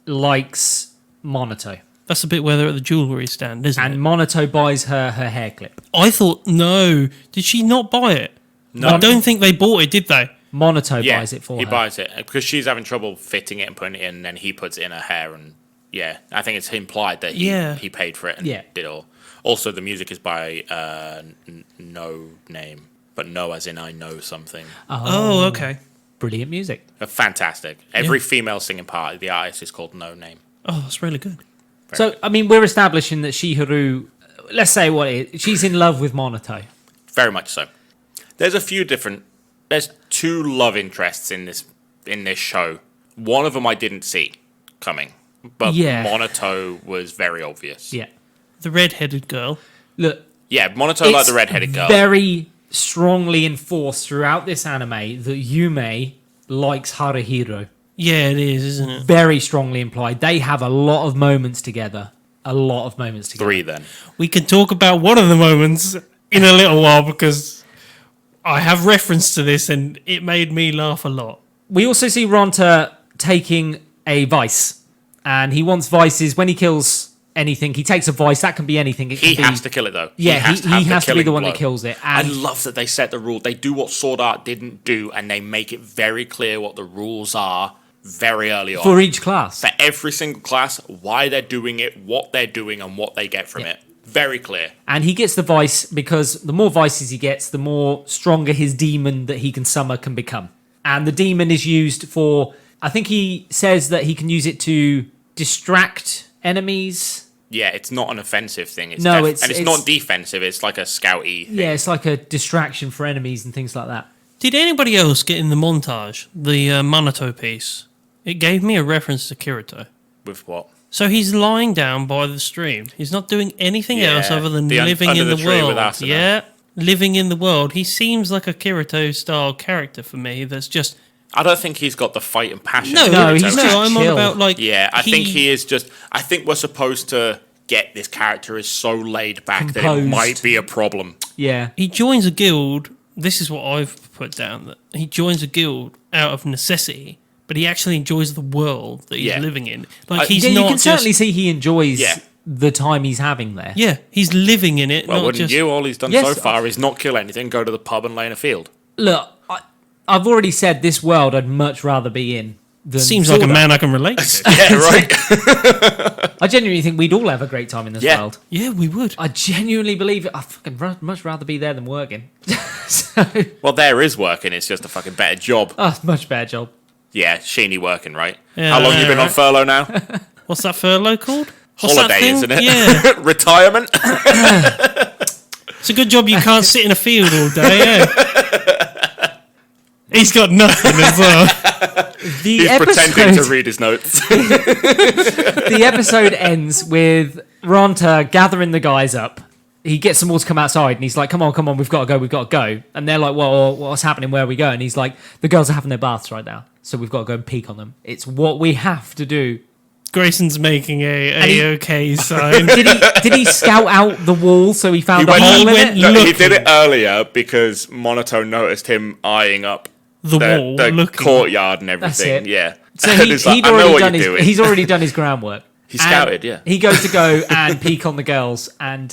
likes Monoto. That's the bit where they're at the jewellery stand, isn't And it? Monoto buys her hair clip. I thought, no. Did she not buy it? No. I don't think they bought it, did they? Monoto Yeah, buys it for he her. buys it because she's having trouble fitting it and putting it in, and then he puts it in her hair and Yeah, I think it's implied that he paid for it and did all. Also, the music is by No Name, but no as in I know something. Oh, okay. Brilliant music. Fantastic. Every female singing part, the artist is called No Name. Oh, that's really good. So, I mean, we're establishing that Shiharu, let's say what it is, she's in love with Monoto. Very much so. There's two love interests in this show. One of them I didn't see coming, but Monoto was very obvious. Yeah. The red-headed girl. Look. Yeah, Monoto like the red-headed girl. Very strongly enforced throughout this anime that Yume likes Haruhiro. Yeah, it is, isn't it? Very strongly implied. They have a lot of moments together. 3 then. We can talk about one of the moments in a little while because I have reference to this and it made me laugh a lot. We also see Ronta taking a vice, and he wants vices. When he kills anything, he takes a vice. That can be anything. He has to kill it, though. Yeah, he has to be the one that kills it. And I love that they set the rule. They do what Sword Art didn't do, and they make it very clear what the rules are very early on. For each class. For every single class, why they're doing it, what they're doing, and what they get from it. Very clear. And he gets the vice because the more vices he gets, the more stronger his demon that he can summon can become. And the demon is used for, I think he says that he can use it to distract enemies. Yeah, it's not an offensive thing. It's it's not defensive. It's like a scouty thing. Yeah, it's like a distraction for enemies and things like that. Did anybody else get in the montage, the Monoto piece? It gave me a reference to Kirito. With what? So he's lying down by the stream. He's not doing anything else other than living in the world. Yeah, living in the world. He seems like a Kirito-style character for me. That's just. I don't think he's got the fight and passion. No, he's just I'm chill. on about like. Yeah, I think he is just. I think we're supposed to get this character is so laid back that it might be a problem. Yeah, he joins a guild. This is what I've put down. That he joins a guild out of necessity. But he actually enjoys the world that he's living in. Like he's not. You can certainly see he enjoys the time he's having there. Yeah, he's living in it. Well, not wouldn't just... you? All he's done so far is not kill anything, go to the pub and lay in a field. Look, I've already said this world I'd much rather be in than Seems like a man I can relate to. Yeah, right. I genuinely think we'd all have a great time in this world. Yeah, we would. I genuinely believe it. I'd fucking much rather be there than working. Well, there is working. It's just a fucking better job. Oh, much better job. Yeah, Sheeny working, right? Yeah, how long you been on furlough now? What's that furlough called? Holiday, isn't it? Yeah. Retirement. It's a good job you can't sit in a field all day, yeah. He's got nothing as well. He's pretending to read his notes. The episode ends with Ronta gathering the guys up. He gets them all to come outside and he's like, come on, we've got to go. And they're like, well, what's happening? Where are we going? And he's like, the girls are having their baths right now, so we've got to go and peek on them. It's what we have to do. Grayson's making a okay sign. Did he scout out the wall so he found a hole in it? No, he did it earlier because Monotone noticed him eyeing up the courtyard and everything. Yeah. So he's already done his groundwork. He scouted, yeah. He goes to go and peek on the girls, and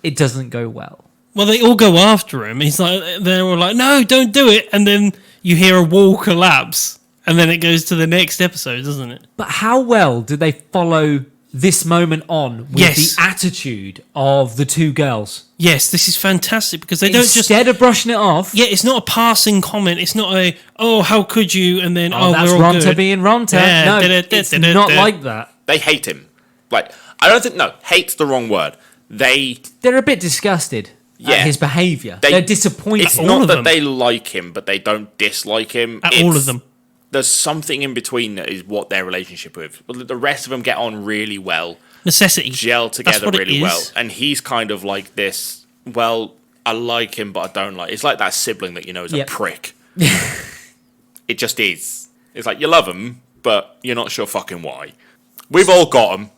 it doesn't go well. Well, they all go after him. They're all like, no, don't do it. And then you hear a wall collapse, and then it goes to the next episode, doesn't it? But how well do they follow this moment on with the attitude of the two girls? Yes, this is fantastic because instead of brushing it off. Yeah, it's not a passing comment. It's not a, oh, how could you? And then, that's we're all Ronta good. being Ronta. Yeah, no, it's not like that. They hate him. Like, I don't think, hate's the wrong word. They're a bit disgusted at his behaviour. They're disappointed. It's not that they like him, but they don't dislike him. All of them. There's something in between that is what their relationship with. The rest of them get on really well. Necessity. Gel together really well. And he's kind of like this, well, I like him, but I don't like. It's like that sibling that you know is a prick. It just is. It's like you love him, but you're not sure fucking why. We've all got them.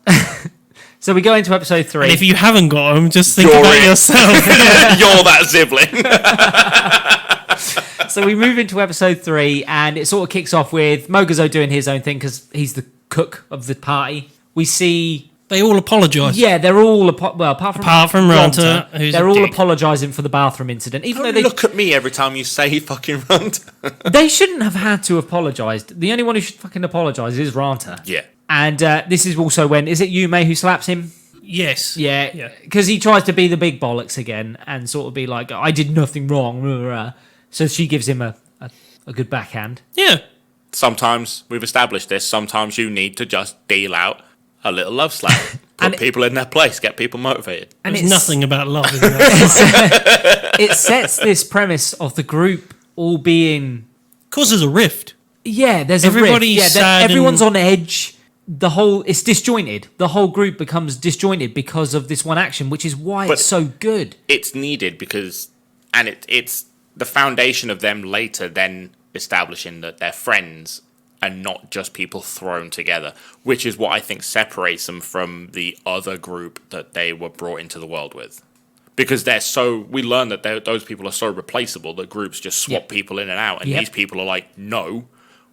So we go into episode 3. And if you haven't got them, just think about yourself. You're that sibling. So we move into episode 3, and it sort of kicks off with Mogazo doing his own thing because he's the cook of the party. We see... They all apologise. Yeah, they're all... apart from Ronta, they're all apologising for the bathroom incident. Even though they look at me every time you say fucking Ronta. They shouldn't have had to apologise. The only one who should fucking apologise is Ronta. Yeah. And this is also when, is it Yume who slaps him? Yes. Yeah, because he tries to be the big bollocks again and sort of be like, I did nothing wrong. Blah, blah, blah. So she gives him a good backhand. Yeah. Sometimes, we've established this, sometimes you need to just deal out a little love slap. Put people in their place, get people motivated. And there's nothing about love in that. It sets this premise of the group all being... Causes a rift. Yeah, there's Everybody's a rift. Yeah, sad everyone's and- on edge. It's disjointed. The whole group becomes disjointed because of this one action, which is why it's so good. It's needed because... And it's the foundation of them later then establishing that they're friends and not just people thrown together, which is what I think separates them from the other group that they were brought into the world with. Because we learn that those people are so replaceable that groups just swap people in and out, and these people are like, no,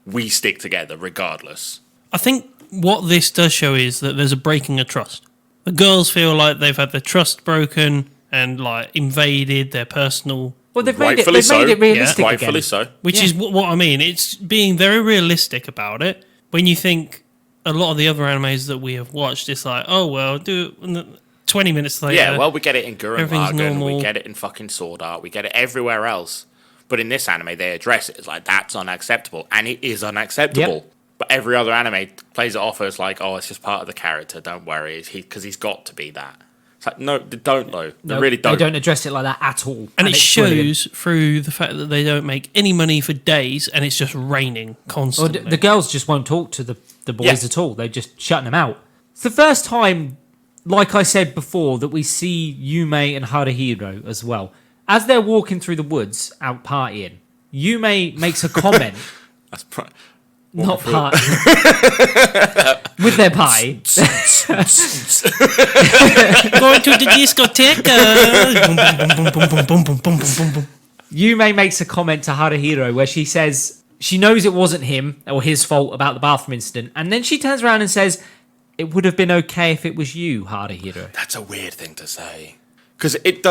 we stick together regardless. I think what this does show is that there's a breaking of trust. The girls feel like they've had their trust broken and like invaded their personal... Well, they've made it realistic Rightfully again. so. Which is what I mean. It's being very realistic about it. When you think a lot of the other animes that we have watched, it's like, oh, well, do it 20 minutes later. Yeah, well, we get it in everything's Gurren Lagann, normal. we get it in fucking Sword Art, we get it everywhere else. But in this anime, they address it. It's like, that's unacceptable. And it is unacceptable. Yep. But every other anime plays it off as like, oh, it's just part of the character, don't worry, because he's got to be that. It's like, no, they don't, though. They really don't. They don't address it like that at all. And it it's shows brilliant. through the fact that they don't make any money for days and it's just raining Well, constantly. the girls just won't talk to the boys at all. They're just shutting them out. It's the first time, like I said before, that we see Yume and Haruhiro as well. As they're walking through the woods out partying, Yume makes a comment. That's Not party. With their pie. Going to the discotheque. Boom, boom, boom, boom, boom, boom, boom, boom, boom. Yume makes a comment to Haruhiro where she says she knows it wasn't him or his fault about the bathroom incident. And then she turns around and says, it would have been okay if it was you, Haruhiro. That's a weird thing to say. Because it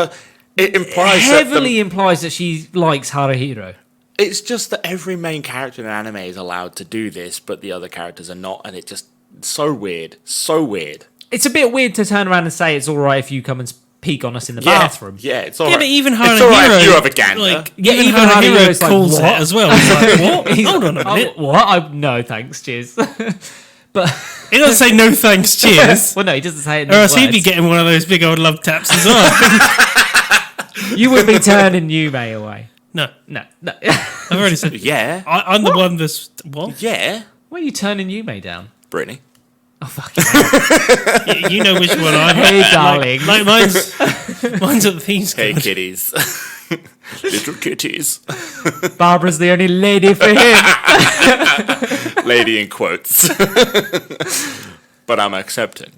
implies Heavily implies that she likes Haruhiro. It's just that every main character in an anime is allowed to do this, but the other characters are not, and it just... So weird. So weird. It's a bit weird to turn around and say it's all right if you come and peek on us in the bathroom. Yeah, it's all Yeah, right. but even It's all right if Haruhiro, you have a gander. like, Yeah, even even Haruhiro Haruhiro is like, calls what? it as well. He's like, what? Hold on a minute. What? No, thanks, cheers. But He doesn't say no thanks, cheers. well, no, he doesn't say it in Or else those he'd be words. getting one of those big old love taps as well. You would be turning Yume away. No, No. I've already said. Yeah. I'm the one that's what? Yeah. Why are you turning Yume down? Brittany. Oh, fuck it. You know which one I'm. Hey, darling. Like mine's at the theme Hey, squad. kitties. Little kitties. Barbara's the only lady for him. Lady in quotes. But I'm accepting.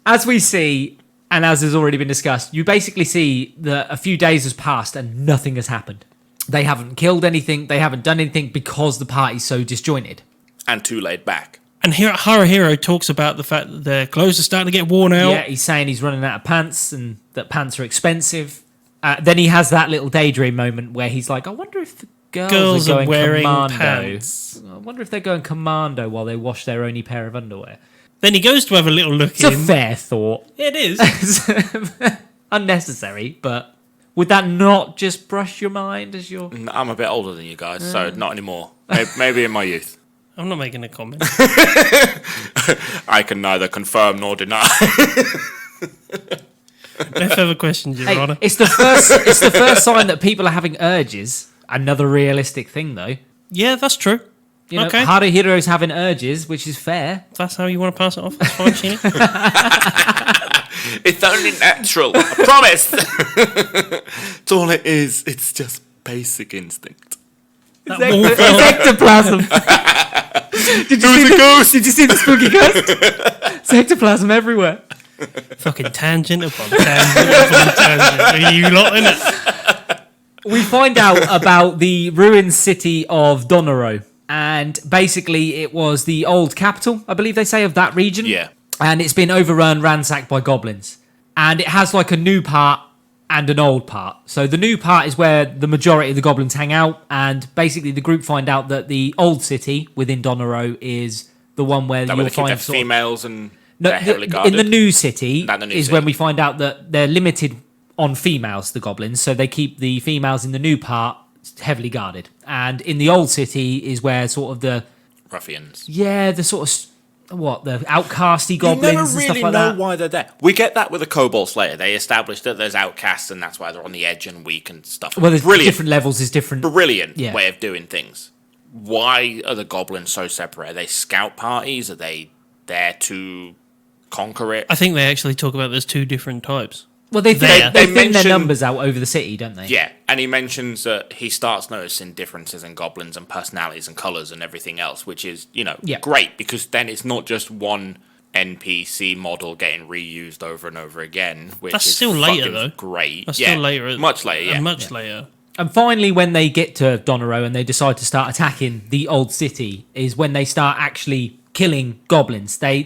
As we see, and as has already been discussed, you basically see that a few days has passed and nothing has happened. They haven't killed anything. They haven't done anything because the party's so disjointed. And too laid back. And here Haruhiro talks about the fact that their clothes are starting to get worn out. Yeah, he's saying he's running out of pants and that pants are expensive. Then he has that little daydream moment where he's like, I wonder if the girls are going wearing commando. pants. I wonder if they're going commando while they wash their only pair of underwear. Then he goes to have a little look It's a in. fair thought. It is. Unnecessary, but would that not just brush your mind as you're... I'm a bit older than you guys, so not anymore. Maybe in my youth. I'm not making a comment. I can neither confirm nor deny. No further questions, Your Hey, Honour. it's the first sign that people are having urges. Another realistic thing, though. Yeah, that's true. You know, Okay. Haruhiro's having urges, which is fair. If that's how you want to pass it off, that's fine, Sheena. It's only natural. I promise. It's all it is. It's just basic instinct. That It's, wall it's fell. ectoplasm. Did you see a ghost. Did you see the spooky ghost? It's ectoplasm everywhere. Fucking tangent upon tangent upon tangent. Are you lot in it? We find out about the ruined city of Donoro. And basically, it was the old capital, I believe they say, of that region. Yeah. And it's been overrun, ransacked by goblins. And it has like a new part and an old part. So the new part is where the majority of the goblins hang out. And basically, the group find out that the old city within Donoro is the one where That you'll where they keep their find sort of, females and no, they're heavily in guarded. the new city Not the new is city. when we find out that they're limited on females, the goblins, so they keep the females in the new part heavily guarded. And in the old city is where sort of the Ruffians. the sort of the outcasty You goblins never and really stuff like know that. why they're there. We get that with the Cobalt Slayer. They established that there's outcasts and that's why they're on the edge and weak and stuff. Well, there's Brilliant. different levels, there's different. Brilliant Yeah. way of doing things. Why are the goblins so separate? Are they scout parties? Are they there to conquer it? I think they actually talk about there's two different types. Well, they There. thin their mention- numbers out over the city, don't they? Yeah, and he mentions that he starts noticing differences in goblins and personalities and colours and everything else, which is, Yeah. great, because then it's not just one NPC model getting reused over and over again, which That's is still later, fucking though. great. That's yeah, still later. Much later, yeah. Much later. And finally, when they get to Donero and they decide to start attacking the old city, is when they start actually killing goblins. They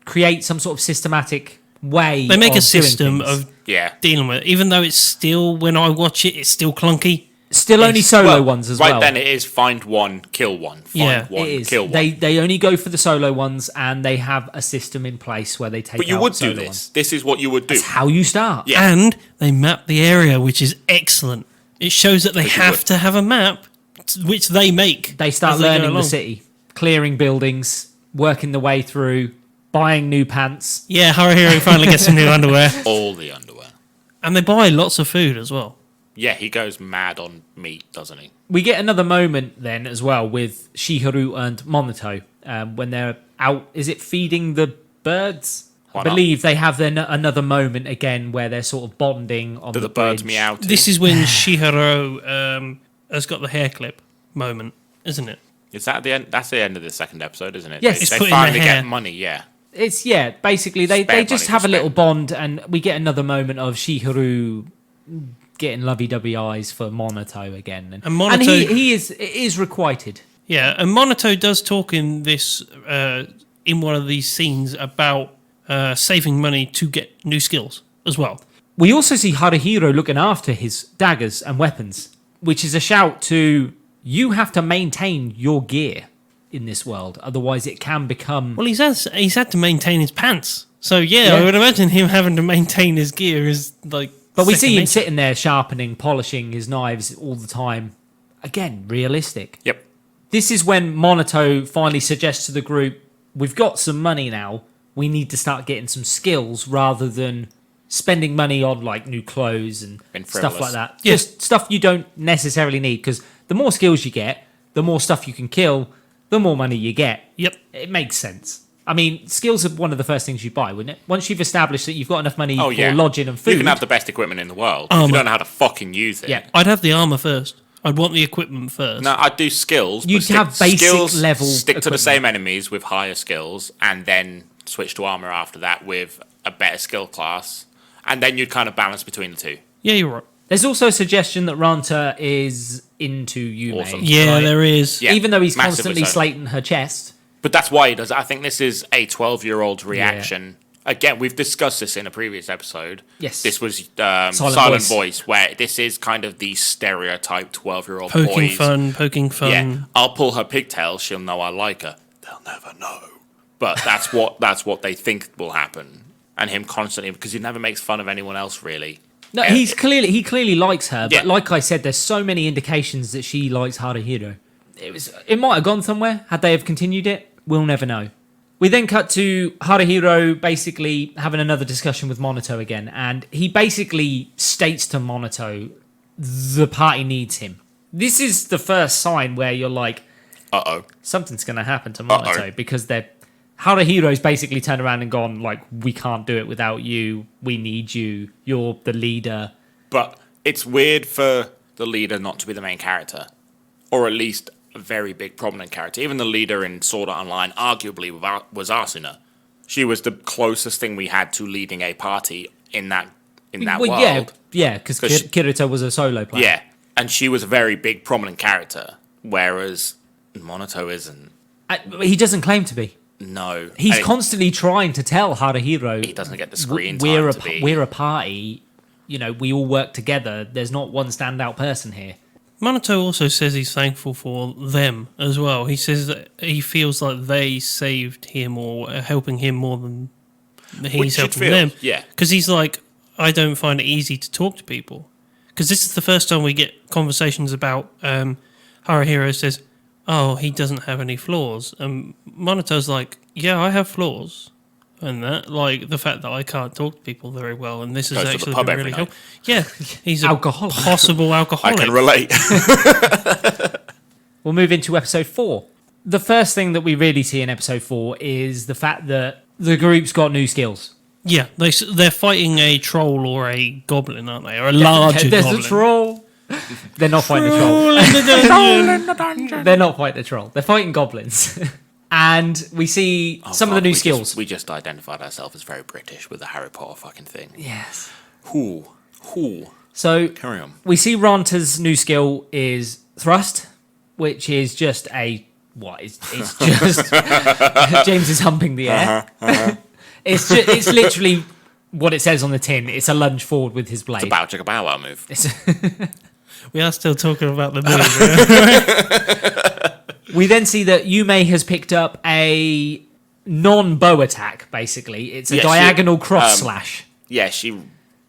create some sort of systematic way. They make of a system doing things. of Yeah. dealing with it, even though it's still, when I watch it, it's still clunky. Still only Yes. solo ones as right well. then it is find one, kill one. Find Yeah. one, It is. kill one. They only go for the solo ones, and they have a system in place where they take. but you out would solo do this. ones. This is what you would do. That's how you start. Yeah. And they map the area, which is excellent. It shows that they Because you have would. to have a map, which they make. They start as go learning the along. city, clearing buildings, working the way through, buying new pants. Yeah, Haruhiro finally gets some new underwear. All the underwear. And they buy lots of food as well. Yeah, he goes mad on meat, doesn't he? We get another moment then as well with Shiharu and Monato when they're out. Is it feeding the birds? Why I not? believe they have then another moment again where they're sort of bonding on Do the the birds bridge. meow too? This is when Shihiro has got the hair clip moment, isn't it? Is that the end? That's the end of the second episode, isn't it? Yes. They, It's they putting finally the hair. get money, yeah. It's basically they Spare just money have to a little spend. bond, and we get another moment of Shiharu getting lovey-dovey eyes for Monato again, and Monato- he is requited. Yeah, and Monato does talk in this in one of these scenes about saving money to get new skills as well. We also see Haruhiro looking after his daggers and weapons, which is a shout to you have to maintain your gear in this world, otherwise it can become. Well, he's had to maintain his pants, so yeah, Yeah. I would imagine him having to maintain his gear is like. But we second see him nature. sitting there sharpening, polishing his knives all the time. Again, realistic. Yep. This is when Monato finally suggests to the group, we've got some money now. We need to start getting some skills rather than spending money on like new clothes and Being stuff frivolous. like that. Yeah. Just stuff you don't necessarily need, because the more skills you get, the more stuff you can kill, the more money you get. Yep. It makes sense. I mean, skills are one of the first things you buy, wouldn't it? Once you've established that you've got enough money Oh, for yeah. lodging and food. You can have the best equipment in the world. If you Armour. don't know how to fucking use it. Yeah. I'd have the armor first. I'd want the equipment first. No, I'd do skills. but You'd have basic skills, level Stick to the equipment. same enemies with higher skills, and then switch to armor after that with a better skill class, and then you'd kind of balance between the two. Yeah, you're right. There's also a suggestion that Ranta is into Yume. Awesome. Yeah, right? there is. Yeah, Even though he's massively constantly so. slating her chest. But that's why he does it. I think this is a 12-year-old's reaction. Again, we've discussed this in a previous episode. Yes. This was Silent Silent Voice. Voice, where this is kind of the stereotype 12-year-old Poking boys. fun. Yeah, I'll pull her pigtails. She'll know I like her. They'll never know. But that's what they think will happen. And him constantly, because he never makes fun of anyone else really. No, And he clearly likes her, but Yeah. like I said, there's so many indications that she likes Haruhiro. It might have gone somewhere had they have continued it. We'll never know. We then cut to Haruhiro basically having another discussion with Monato again, and he basically states to Monato, the party needs him. This is the first sign where you're like, Uh-oh. something's going to happen to Monato, Uh-oh. because Haruhiro's basically turned around and gone like, we can't do it without you. We need you. You're the leader. But it's weird for the leader not to be the main character. Or at least a very big prominent character. Even the leader in Sword Art Online arguably was Asuna. She was the closest thing we had to leading a party in that world. Yeah, because 'Cause Kirito was a solo player. Yeah. And she was a very big prominent character. Whereas Monato isn't. He doesn't claim to be. No. He's And constantly trying to tell Haruhiro he doesn't get the screen we're time to be. we're a party. You know, we all work together. There's not one standout person here. Monato also says he's thankful for them as well. He says that he feels like they saved him or are helping him more than he's helping them. Yeah. Because he's like, I don't find it easy to talk to people. Because this is the first time we get conversations about Haruhiro says, oh, he doesn't have any flaws. And Monato's like, yeah, I have flaws. And that, like, the fact that I can't talk to people very well, and this has Goes to the actually pub been every really night. helpful. Yeah, he's a Alcoholic. possible I alcoholic. can relate. We'll move into episode 4. The first thing that we really see in episode 4 is the fact that the group's got new skills. Yeah, they're fighting a troll or a goblin, aren't they? Or a larger There's goblin. a troll. They're not fighting a troll. Troll in the dungeon. They're not fighting a troll. They're fighting goblins. And we see some of the new skills. We just identified ourselves as very British with the Harry Potter fucking thing. Yes. Who? So Carry on. we see Ranta's new skill is thrust, which is just a what? It's just James is humping the air. It's literally what it says on the tin. It's a lunge forward with his blade. It's a bow chicka bow wow move. We are still talking about the movie. We then see that Yume has picked up a non-bow attack, basically. It's a Yeah, diagonal cross slash. Yeah,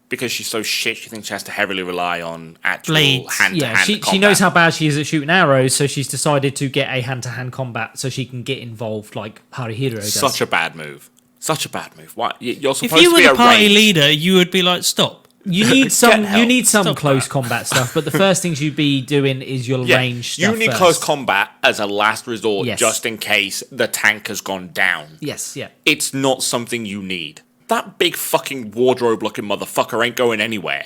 because she's so shit, she thinks she has to heavily rely on actual Blades. hand-to-hand Yeah, she combat. knows how bad she is at shooting arrows, so she's decided to get a hand-to-hand combat so she can get involved like Haruhiro does. Such a bad move. Such a bad move. Why? You're If supposed you to were be the a party range. leader, you would be like, stop. You need some. help. You need some Stop close that. combat stuff, but the first things you'd be doing is your Yeah, range you stuff need first. close combat as a last resort, Yes. just in case the tank has gone down. Yes, yeah. It's not something you need. That big fucking wardrobe-looking motherfucker ain't going anywhere.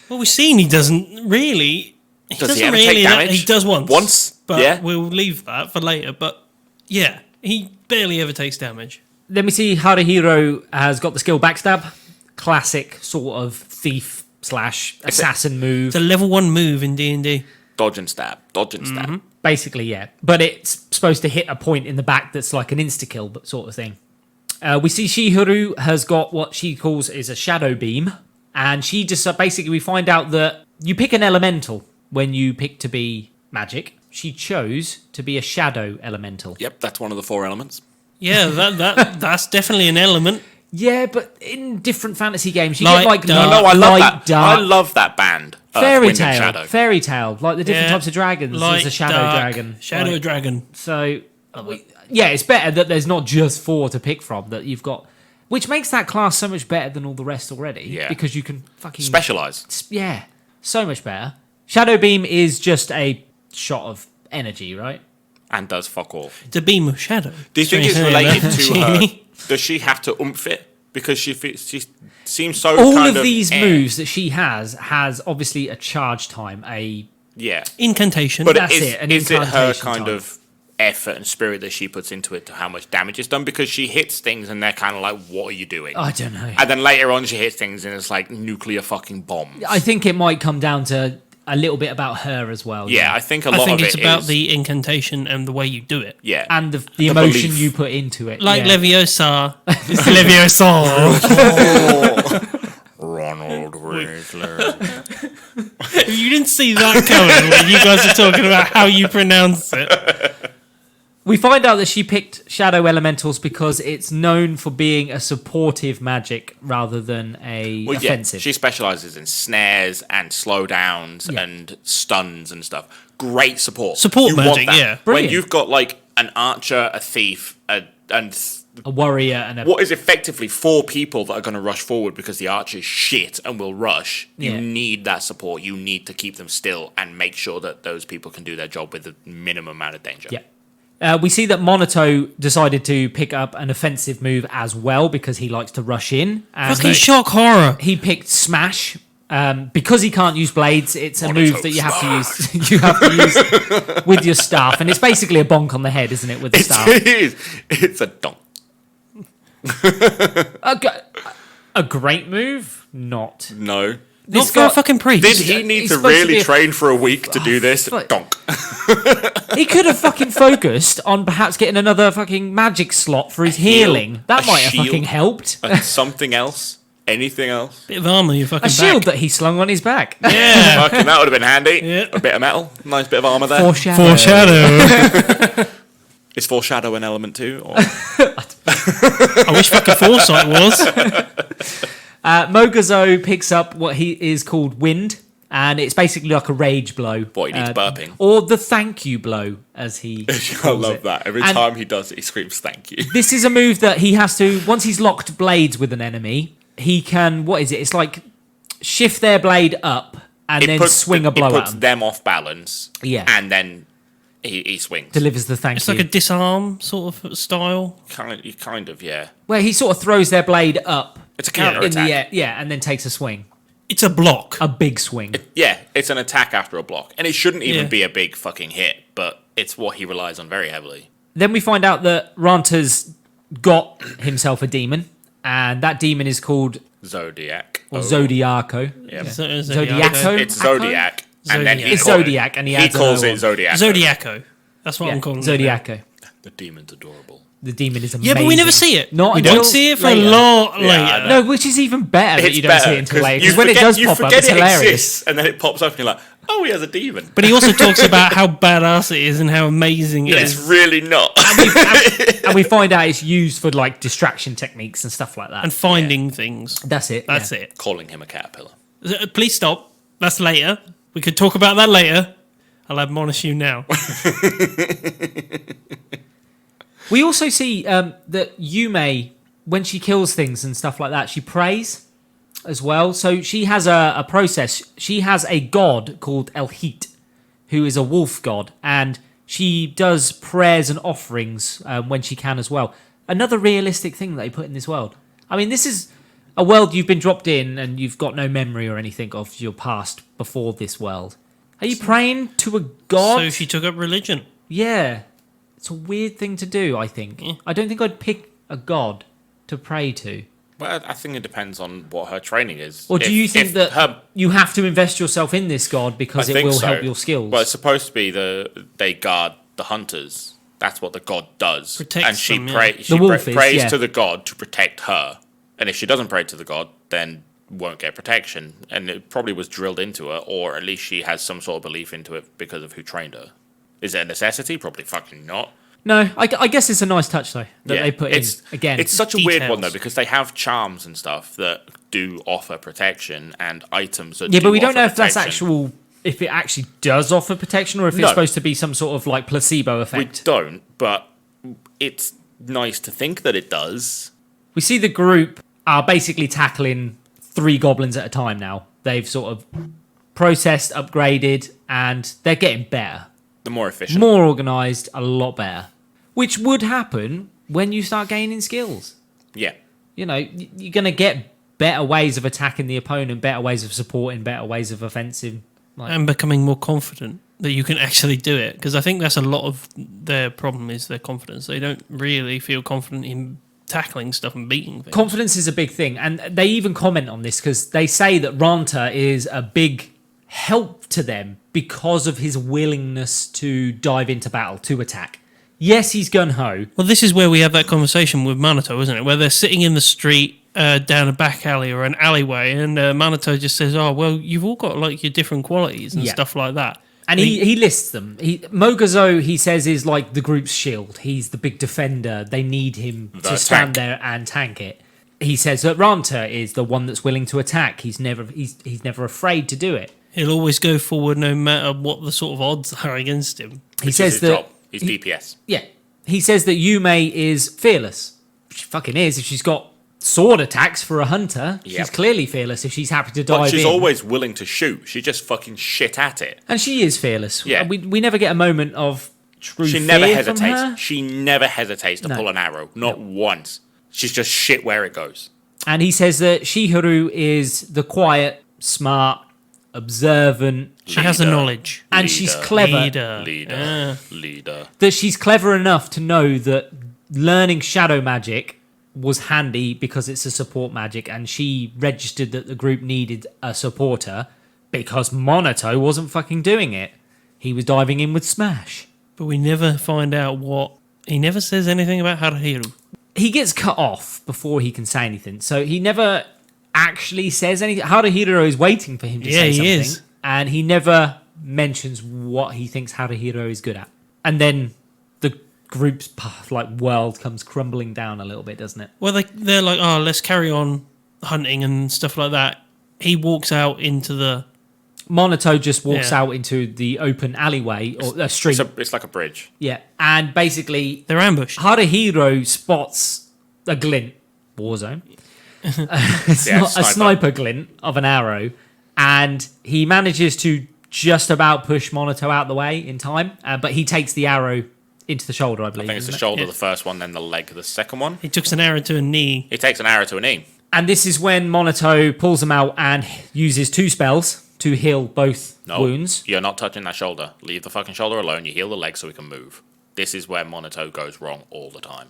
Well, we've seen he doesn't really. He Does he doesn't ever really. take damage? He does once. Once? But Yeah. we'll leave that for later. But yeah, he barely ever takes damage. Then we see Haruhiro has got the skill backstab, classic sort of thief / assassin move. It's a level 1 move in D&D. Dodge and stab. Dodge and stab. Basically, yeah. But it's supposed to hit a point in the back that's like an insta-kill but sort of thing. We see Shihiro has got what she calls is a shadow beam. And she just basically, we find out that you pick an elemental when you pick to be magic. She chose to be a shadow elemental. Yep, that's one of the 4 elements. Yeah, that's definitely an element. Yeah, but in different fantasy games, you Light, get like dark. No, I love light, that. dark, I love that band. fairy Wind and tale, Shadow. fairy tale, like the different Yeah. types of dragons. Light, There's a shadow dark, dragon, Shadow Like, dragon. So, yeah, it's better that there's not just 4 to pick from. That you've got, which makes that class so much better than all the rest already. Yeah. because you can fucking Specialize. Yeah, so much better. Shadow beam is just a shot of energy, right? And does fuck all. The beam of shadow. Do you think it's Strangely related enough. to her? Does she have to oomph it? Because she seems so All kind of these eh. moves that she has obviously a charge time, Yeah. Incantation. But That's is it, an it her incantation kind type. of effort and spirit that she puts into it to how much damage is done? Because she hits things and they're kind of like, what are you doing? I don't know. And then later on she hits things and it's like nuclear fucking bombs. I think it might come down to a little bit about her as well. Yeah, I think a lot I think of it's it about is- the incantation and the way you do it. Yeah. and the emotion belief. you put into it. Like yeah. Leviosa. It's Leviosa. Ronald Rizzler. If you didn't see that coming when you guys are talking about how you pronounce it. We find out that she picked shadow elementals because it's known for being a supportive magic rather than a Well, yeah, offensive. she specializes in snares and slowdowns Yeah. and stuns and stuff. Great support. Support You want magic, that. yeah. When Brilliant. you've got like an archer, a thief, and A warrior and a what is effectively 4 people that are going to rush forward because the archer's shit and will rush. Yeah. You need that support. You need to keep them still and make sure that those people can do their job with the minimum amount of danger. yeah. We see that Monato decided to pick up an offensive move as well because he likes to rush in. And Fucking shock horror. he picked Smash. Because he can't use blades, it's a Monato move that you have to use. You have to use with your staff, and it's basically a bonk on the head, isn't it? With the staff, It is. It's a donk. a great move. Not No. Not for a fucking priest. Did he need he's to supposed to really be a- train for a week to do this? fuck. Donk. He could have fucking focused on perhaps getting another fucking magic slot for his heal, healing. That a might have shield. fucking helped. Something else. Anything else? Bit of armor, you fucking A shield back. that he slung on his back. Yeah. Fucking, that would have been handy. Yeah. A bit of metal. Nice bit of armour there. Foreshadow. Is foreshadow an element too? Or? I wish fucking foresight was. Mogazo picks up what he is called wind, and it's basically like a rage blow. Boy, he needs burping. Or the thank you blow, as he I calls love it. that. Every And time he does it, he screams thank you. this is a move that he has to, once he's locked blades with an enemy, he can, what is it? It's like shift their blade up and then swing a blow It at puts them. them off balance. Yeah. And then he swings. Delivers the thank It's you. like a disarm sort of style. Kind of, yeah. Where he sort of throws their blade up It's a in counter the air, attack. yeah, and then takes a swing. It's a block. A big swing. Yeah, it's an attack after a block. And it shouldn't even Yeah. be a big fucking hit, but it's what he relies on very heavily. Then we find out that Ranta's got himself a demon, and that demon is called Zodiac. or Zodiaco. Yeah. Zodiaco? It's Zodiac. And then It's Zodiac, and he adds calls another it Zodiac. Zodiaco. That's what Yeah, I'm calling it. Zodiaco. The demon's adorable. The demon is amazing. Yeah, but we never see it. Not we until don't see it for later. a lot Yeah, later. I know. No, which is even better that It's you don't see it until later. Because when it does pop up, it's it hilarious. exists, and then it pops up, and you're like, oh, he has a demon. But he also talks about how badass it is and how amazing it It's is. really not. And we find out it's used for like distraction techniques and stuff like that. And finding things. That's it. That's yeah. it. Calling him a caterpillar. Please stop. That's later. We could talk about that later. I'll admonish you now. We also see that Yume, when she kills things and stuff like that, she prays as well. So she has a process. She has a god called Elhit, who is a wolf god, and she does prayers and offerings when she can as well. Another realistic thing that they put in this world. I mean, this is a world you've been dropped in and you've got no memory or anything of your past before this world. Are you praying to a god? So she took up religion. Yeah. It's a weird thing to do, I think. Yeah. I don't think I'd pick a god to pray to. Well, I think it depends on what her training is. Or do you think that her, you have to invest yourself in this god because I it think will so. help your skills? Well, it's supposed to be they guard the hunters. That's what the god does. Protects and she them, yeah. she wolf is, prays yeah. to the god to protect her. And if she doesn't pray to the god, then won't get protection. And it probably was drilled into her, or at least she has some sort of belief into it because of who trained her. Is it a necessity? Probably fucking not. No, I guess it's a nice touch, though, that they put in. Again, It's such a weird one, Details. though, because they have charms and stuff that do offer protection and items that yeah, do but we don't offer know if that's protection. if it actually does offer protection or if it's No. supposed to be some sort of like placebo We effect. don't, but it's nice to think that it does. We see the group are basically tackling 3 goblins at a time now. They've sort of processed, upgraded, and they're getting better. The more efficient. More organised, a lot better. Which would happen when you start gaining skills. Yeah. You know, you're going to get better ways of attacking the opponent, better ways of supporting, better ways of offensive. And becoming more confident that you can actually do it. Because I think that's a lot of their problem is their confidence. They don't really feel confident in tackling stuff and beating things. Confidence is a big thing. And they even comment on this because they say that Ranta is a big help to them because of his willingness to dive into battle, to attack. Yes, he's gun-ho. Well, this is where we have that conversation with Manato, isn't it? Where they're sitting in the street down a back alley or an alleyway, and Manato just says, "Oh, well, you've all got like your different qualities and Yeah. stuff like that." And he lists them. Mogazo, he says, is like the group's shield. He's the big defender. They need him to The stand tank. there and tank it. He says that Ranta is the one that's willing to attack. He's never afraid to do it. He'll always go forward no matter what the sort of odds are against him. He Which is says his that job. He's DPS. Yeah. He says that Yume is fearless. She fucking is. If she's got sword attacks for a hunter, she's Yep. clearly fearless if she's happy to dive But she's in. always willing to shoot. She just fucking shit at it. And she is fearless. Yeah. We never get a moment of true She fear never from hesitates. her. She never hesitates to No. pull an arrow. Not once. She's just shit where it goes. And he says that Shihiro is the quiet, smart, observant, She has the Leader. knowledge. and she's Leader. clever. Leader. That she's clever enough to know that learning shadow magic was handy because it's a support magic, and she registered that the group needed a supporter because Monato wasn't fucking doing it. He was diving in with Smash. But we never find out what... He never says anything about Haruhiro. He gets cut off before he can say anything, so he never actually says anything. Haruhiro is waiting for him to say he something. is. And he never mentions what he thinks Haruhiro is good at. And then the group's world comes crumbling down a little bit, doesn't it? Well, they're like, oh, let's carry on hunting and stuff like that. He walks out into the... Monato just walks Yeah. out into the open alleyway or a street. It's like a bridge. Yeah. And basically, They're ambushed. Haruhiro spots a glint. Warzone. It's Yeah, not a sniper. sniper glint of an arrow. And he manages to just about push Monato out the way in time. But he takes the arrow into the shoulder, I believe. I think it's the isn't it? shoulder, Yeah. the first one, then the leg, the second one. He took an arrow to a knee. He takes an arrow to a knee. And this is when Monato pulls him out and uses 2 spells to heal both No, wounds. you're not touching that shoulder. Leave the fucking shoulder alone. You heal the leg so we can move. This is where Monato goes wrong all the time.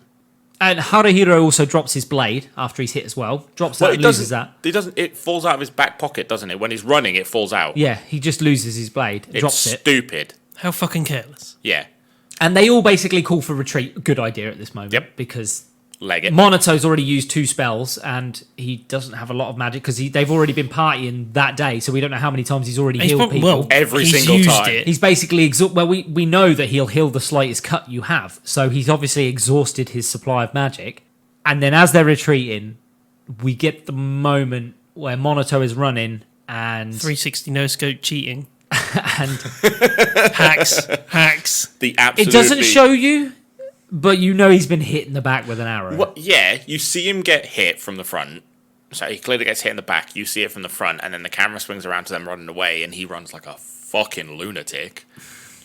And Haruhiro also drops his blade after he's hit as well. Drops that and loses that. It doesn't. It falls out of his back pocket, doesn't it? When he's running, it falls out. Yeah, he just loses his blade. It's Drops it. stupid. How fucking careless. Yeah, And they all basically call for retreat. Good idea at this moment. Yep. Because leg it. Monato's already used 2 spells and he doesn't have a lot of magic because they've already been partying that day. So we don't know how many times he's already healed people. Every he's single used time. It. He's basically well, we know that he'll heal the slightest cut you have. So he's obviously exhausted his supply of magic. And then as they're retreating, we get the moment where Monato is running and 360 no scope cheating. and Hacks. The absolutely. it doesn't show you, but you know he's been hit in the back with an arrow. What, yeah, you see him get hit from the front. So he clearly gets hit in the back. You see it from the front, and then the camera swings around to them running away, and he runs like a fucking lunatic.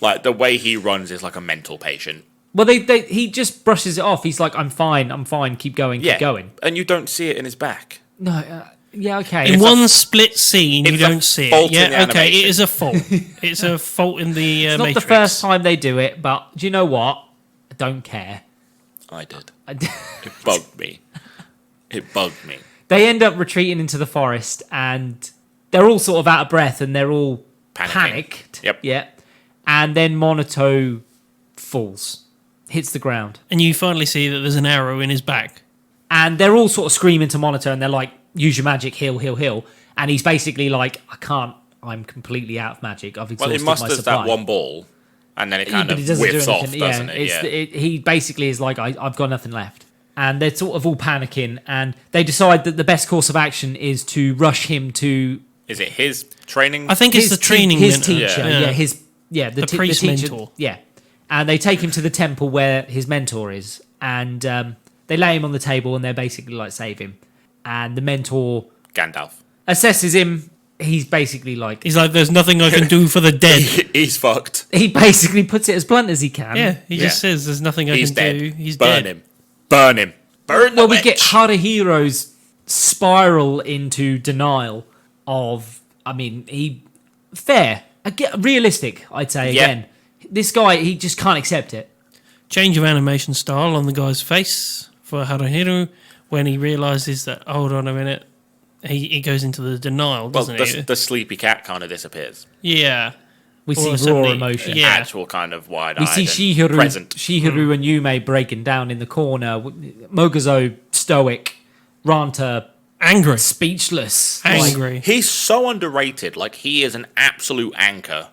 Like the way he runs is like a mental patient. Well, he just brushes it off. He's like, I'm fine, keep going, Yeah, keep going. and you don't see it in his back. No, yeah, okay. In one split scene, you it's a don't see it. fault in the Yeah, okay, animation. it is a fault. It's a fault in the It's not Matrix. the first time they do it, but do you know what? I don't care. I did. I- It bugged me. It bugged me. They end up retreating into the forest, and they're all sort of out of breath, and they're all Panicking. panicked. Yep. Yeah. And then Monato falls, hits the ground. And you finally see that there's an arrow in his back. And they're all sort of screaming to Monato, and they're like, use your magic, heal. And he's basically like, I can't, I'm completely out of magic. I've Well, exhausted it must my have supply. that one ball, and then it kind But of he doesn't do whips off, anything. doesn't it? Yeah. He basically is like, I've got nothing left. And they're sort of all panicking, and they decide that the best course of action is to rush him to Is it his training? I think it's the training his mentor. teacher. The priest teacher. mentor. Yeah, and they take him to the temple where his mentor is, and they lay him on the table, and they're basically like, save him. And the mentor Gandalf. assesses him. He's basically like, He's like, there's nothing I can do for the dead. He's fucked. he basically puts it as blunt as he can. Yeah, he just Yeah. says there's nothing I He's can dead. do. He's Burn dead. him. Burn him. Burn the Well, we witch. get Haruhiro's spiral into denial of, I mean, realistic, I'd say, Yeah. again. This guy, he just can't accept it. Change of animation style on the guy's face for Haruhiro when he realizes that, hold on a minute, he goes into the denial, Well, doesn't he? the sleepy cat kind of disappears. Yeah. We Or see raw suddenly- emotion. Yeah. Actual kind of wide-eyed We see and present. Shihiru and Yume breaking down in the corner. Moguzo stoic, Ranta Angry. speechless. Angry. He's so underrated. Like, he is an absolute anchor.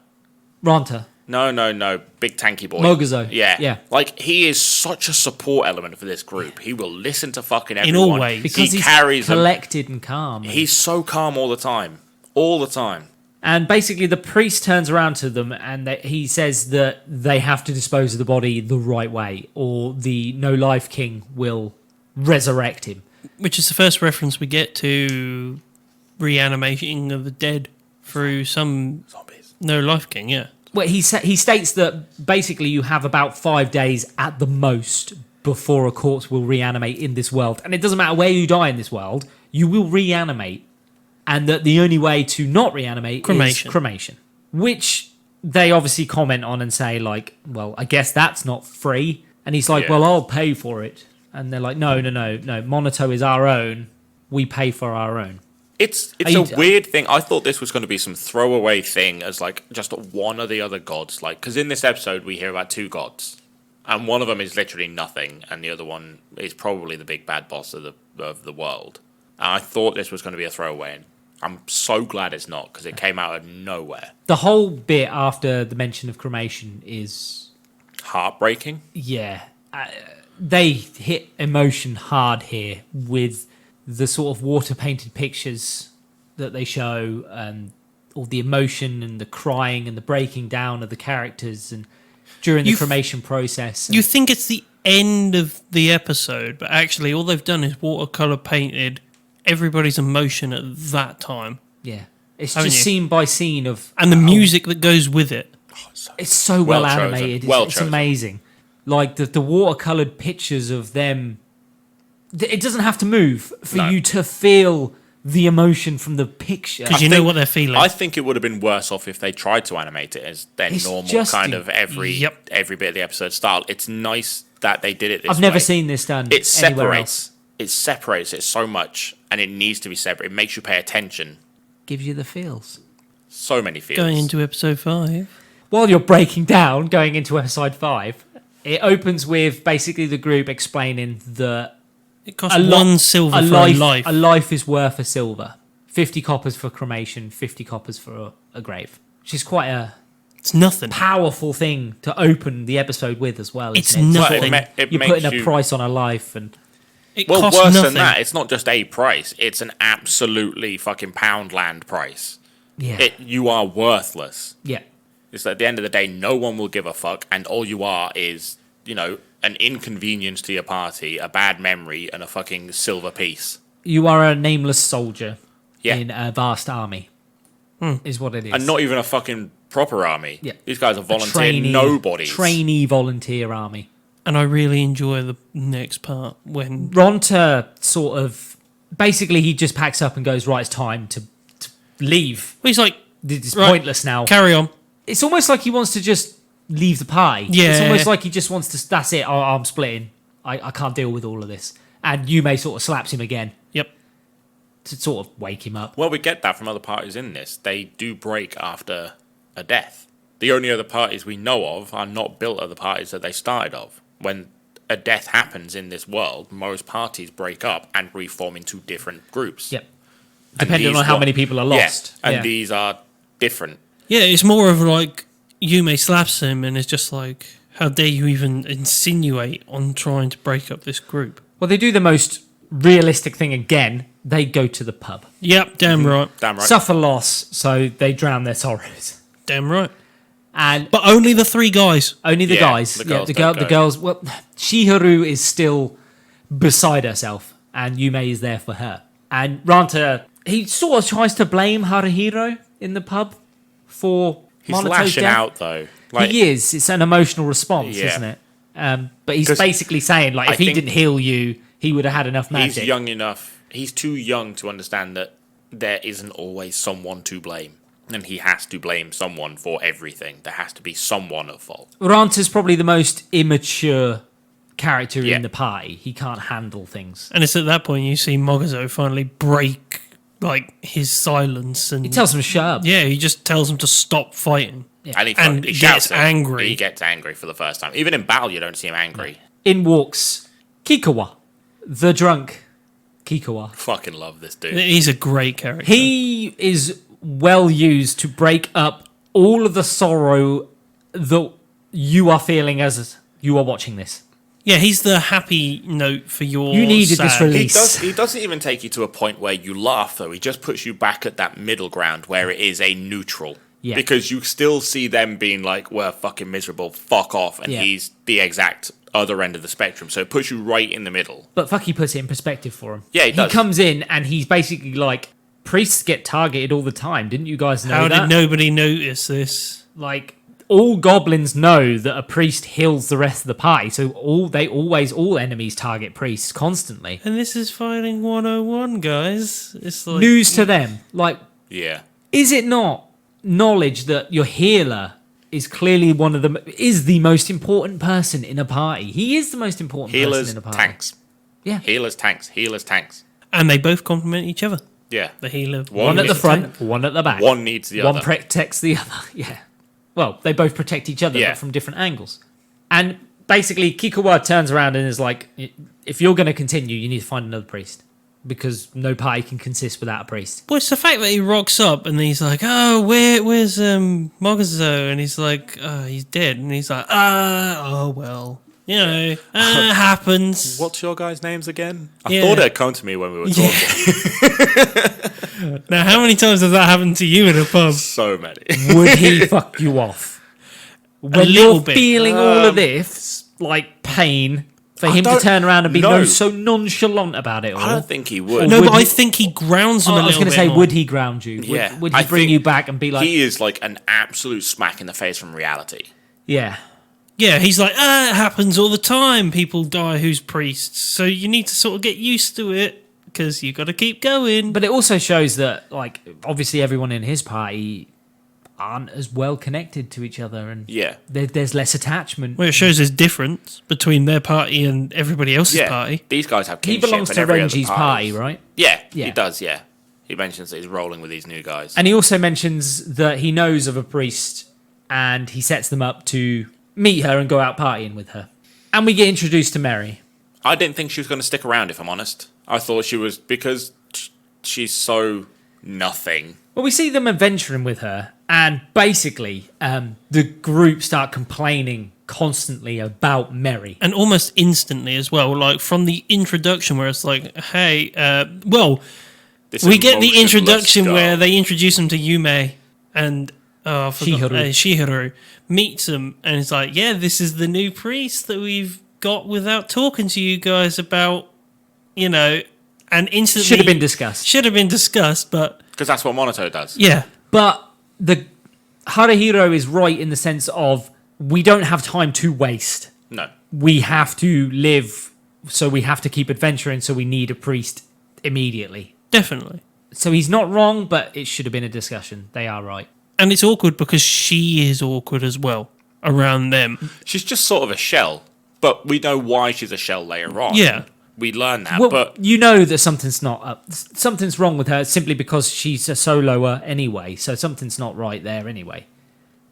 Ranta. No. Big tanky boy. Moguzo. Yeah. Yeah. Like, he is such a support element for this group. He will listen to fucking In everyone. all ways. Because he he's carries them. collected and calm. He's so calm all the time. All the time. And basically, the priest turns around to them and he says that they have to dispose of the body the right way, or the No Life King will resurrect him. Which is the first reference we get to reanimating of the dead through some Zombies. No Life King, yeah. Well, he states that basically you have about 5 days at the most before a corpse will reanimate in this world. And it doesn't matter where you die in this world, you will reanimate. And that the only way to not reanimate Cremation. is cremation. Which they obviously comment on and say, like, well, I guess that's not free. And he's like, Yeah. well, I'll pay for it. And they're like, no. Monato is our own. We pay for our own. It's Are a you- weird thing. I thought this was going to be some throwaway thing as like just one of the other gods. Like, because in this episode we hear about 2 gods, and one of them is literally nothing, and the other one is probably the big bad boss of the world. I thought this was going to be a throwaway. And I'm so glad it's not, because it came out of nowhere. The whole bit after the mention of cremation is, Heartbreaking. yeah, they hit emotion hard here with the sort of water painted pictures that they show, and all the emotion and the crying and the breaking down of the characters, and during the cremation process. You think it's the end of the episode, but actually all they've done is watercolor painted everybody's emotion at that time. Yeah, it's Haven't just you? scene by scene of, And the music that goes with it. it's so well chosen. animated. Well It's chosen. amazing. Like the watercolored pictures of them. It doesn't have to move for No. you to feel the emotion from the picture. Because you know what they're feeling. I think it would have been worse off if they tried to animate it as their It's normal just kind the- of every Yep. bit of the episode style. It's nice that they did it this way. I've never seen this done It anywhere else. separates it so much, and it needs to be separate. It makes you pay attention. Gives you the feels. So many feels. Going into episode 5. While you're breaking down, going into episode 5, it opens with basically the group explaining that It costs one silver for a life. A life is worth a silver. 50 coppers for cremation, 50 coppers for a grave. Which is quite a It's nothing. powerful thing to open the episode with as well. It's isn't it? nothing. Well, it You're makes putting a you- price on a life, and It Well, costs worse nothing. than that, it's not just a price. It's an absolutely fucking Poundland price. yeah, You are worthless. yeah. It's at the end of the day, no one will give a fuck, and all you are is, an inconvenience to your party, a bad memory, and a fucking silver piece. You are a nameless soldier Yeah. in a vast army, is what it is. And not even a fucking proper army. Yeah. These guys are A volunteer nobodies. trainee volunteer army. And I really enjoy the next part when Ronta sort of basically he just packs up and goes, right, it's time to leave. he's like, It's Right. pointless now. carry on. It's almost like he wants to just leave the pie. Yeah. It's almost like he just wants to, that's it, I'm splitting. I can't deal with all of this. And Yume sort of slaps him again Yep. to sort of wake him up. Well, we get that from other parties in this. They do break after a death. The only other parties we know of are not built of the parties that they started of. When a death happens in this world, most parties break up and reform into different groups. Yep. And Depending these on how were- many people are lost. Yeah, and Yeah. these are different. Yeah, it's more of like Yume slaps him and it's just like, how dare you even insinuate on trying to break up this group? Well, they do the most realistic thing again. They go to the pub. Yep, damn right. Damn right. Suffer loss, so they drown their sorrows. Damn right. And But only the 3 guys. only the Yeah, guys. the Yeah, girls the don't the go. girls. Well, Shiharu is still beside herself, and Yume is there for her. And Ranta, he sort of tries to blame Haruhiro in the pub for He's Monoto's lashing death. out, though. Like, He is. It's an emotional response, Yeah. isn't it? But he's 'Cause basically saying, like, I if he think didn't heal you, he would have had enough magic. he's young enough. He's too young to understand that there isn't always someone to blame. And he has to blame someone for everything. There has to be someone at fault. Ranta's probably the most immature character Yeah. in the party. He can't handle things. And it's at that point you see Mogazo finally break like his silence and He tells him to shut up. yeah, he just tells him to stop fighting. And he, And he gets shouts it. angry. He gets angry for the first time. Even in battle, you don't see him angry. In walks Kikawa, the drunk Kikawa. Fucking love this dude. He's a great character. He is well used to break up all of the sorrow that you are feeling as you are watching this. Yeah, he's the happy note for your You needed this sad. release. He doesn't even take you to a point where you laugh, though. He just puts you back at that middle ground where it is a neutral. Yeah. Because you still see them being like, we're fucking miserable, fuck off. And Yeah. he's the exact other end of the spectrum. So it puts you right in the middle. But fuck, he puts it in perspective for him. Yeah, he does. comes in and he's basically like, priests get targeted all the time. Didn't you guys know How that? did nobody notice this? Like, all goblins know that a priest heals the rest of the party, so all enemies target priests constantly. And this is fighting 101, guys. It's like News to them. Like, Yeah. is it not knowledge that your healer is clearly is the most important person in a party? He is the most important Healers, person in a party. tanks. Yeah. Healers, tanks. Healers, tanks. and they both complement each other. Yeah. The healer. One at the needs- front, one at the back. One needs the One other. protects the other. Yeah. Well, they both protect each other, Yeah. but from different angles. And basically, Kikawa turns around and is like, if you're going to continue, you need to find another priest. because no party can consist without a priest. Well, it's the fact that he rocks up and he's like, "Oh, where's Mogazo?" And he's like, "Oh, he's dead." And he's like, "Oh well, happens." What's your guys' names again? I Yeah. thought it had come to me when we were talking. Now, how many times has that happened to you in a pub? So many. Would he fuck you off? When little you're bit. feeling all of this, like, pain, for him to don't turn around and be know. so nonchalant about it all. I don't think he would. No, Would but I he- think he grounds him I a was little going bit to say, more. would he ground you? Yeah. Would I he bring think you back and be like, he is like an absolute smack in the face from reality. yeah. Yeah, he's like, it happens all the time. People die who's priests. So you need to sort of get used to it because you got to keep going. But it also shows that, like, obviously everyone in his party aren't as well connected to each other, and Yeah. there's less attachment. Well, it shows there's difference between their party and everybody else's Yeah. party. These guys have He kinship belongs and to every other Renji's party, is- right? Yeah, Yeah. he does, yeah. He mentions that he's rolling with these new guys. And he also mentions that he knows of a priest, and he sets them up to meet her and go out partying with her. And we get introduced to Mary. I didn't think she was going to stick around, if I'm honest. I thought she was, because she's so nothing. Well, we see them adventuring with her, and basically, the group start complaining constantly about Mary. And almost instantly as well, like from the introduction where it's like, hey, This we get the emotionless introduction girl. where they introduce him to Yume and Shihiru. Shihiru meets him and it's like, yeah, this is the new priest that we've got without talking to you guys about, and instantly Should have been discussed. Should have been discussed, but Because that's what Monato does. yeah. But the Haruhiro is right in the sense of we don't have time to waste. No. We have to live, so we have to keep adventuring, so we need a priest immediately. Definitely. So he's not wrong, but it should have been a discussion. They are right. And it's awkward because she is awkward as well around them. She's just sort of a shell, but we know why she's a shell later on. Yeah. We learn that, Well, but you know that something's not up. Something's wrong with her simply because she's a soloer anyway. So something's not right there anyway.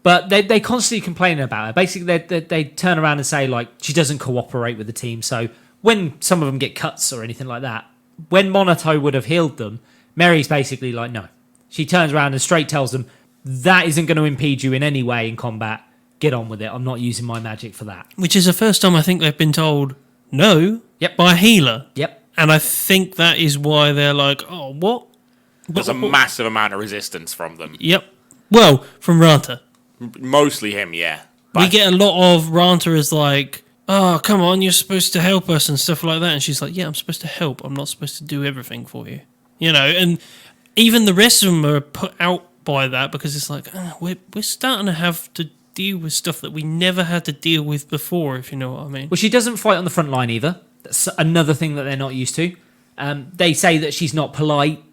But they constantly complain about her. Basically, they turn around and say, like, she doesn't cooperate with the team. So when some of them get cuts or anything like that, when Monato would have healed them, Mary's basically like, no. She turns around and straight tells them, that isn't going to impede you in any way in combat. Get on with it. I'm not using my magic for that. Which is the first time I think they've been told no Yep. by a healer. Yep. And I think that is why they're like, oh, what? there's a massive amount of resistance from them. Yep. Well, from Ranta. Mostly him, yeah. We But get a lot of Ranta as like, oh, come on, you're supposed to help us and stuff like that. And she's like, yeah, I'm supposed to help. I'm not supposed to do everything for you. And even the rest of them are put out by that because it's like, we're starting to have to deal with stuff that we never had to deal with before, if you know what I mean. Well, she doesn't fight on the front line either. That's another thing that they're not used to. They say that she's not polite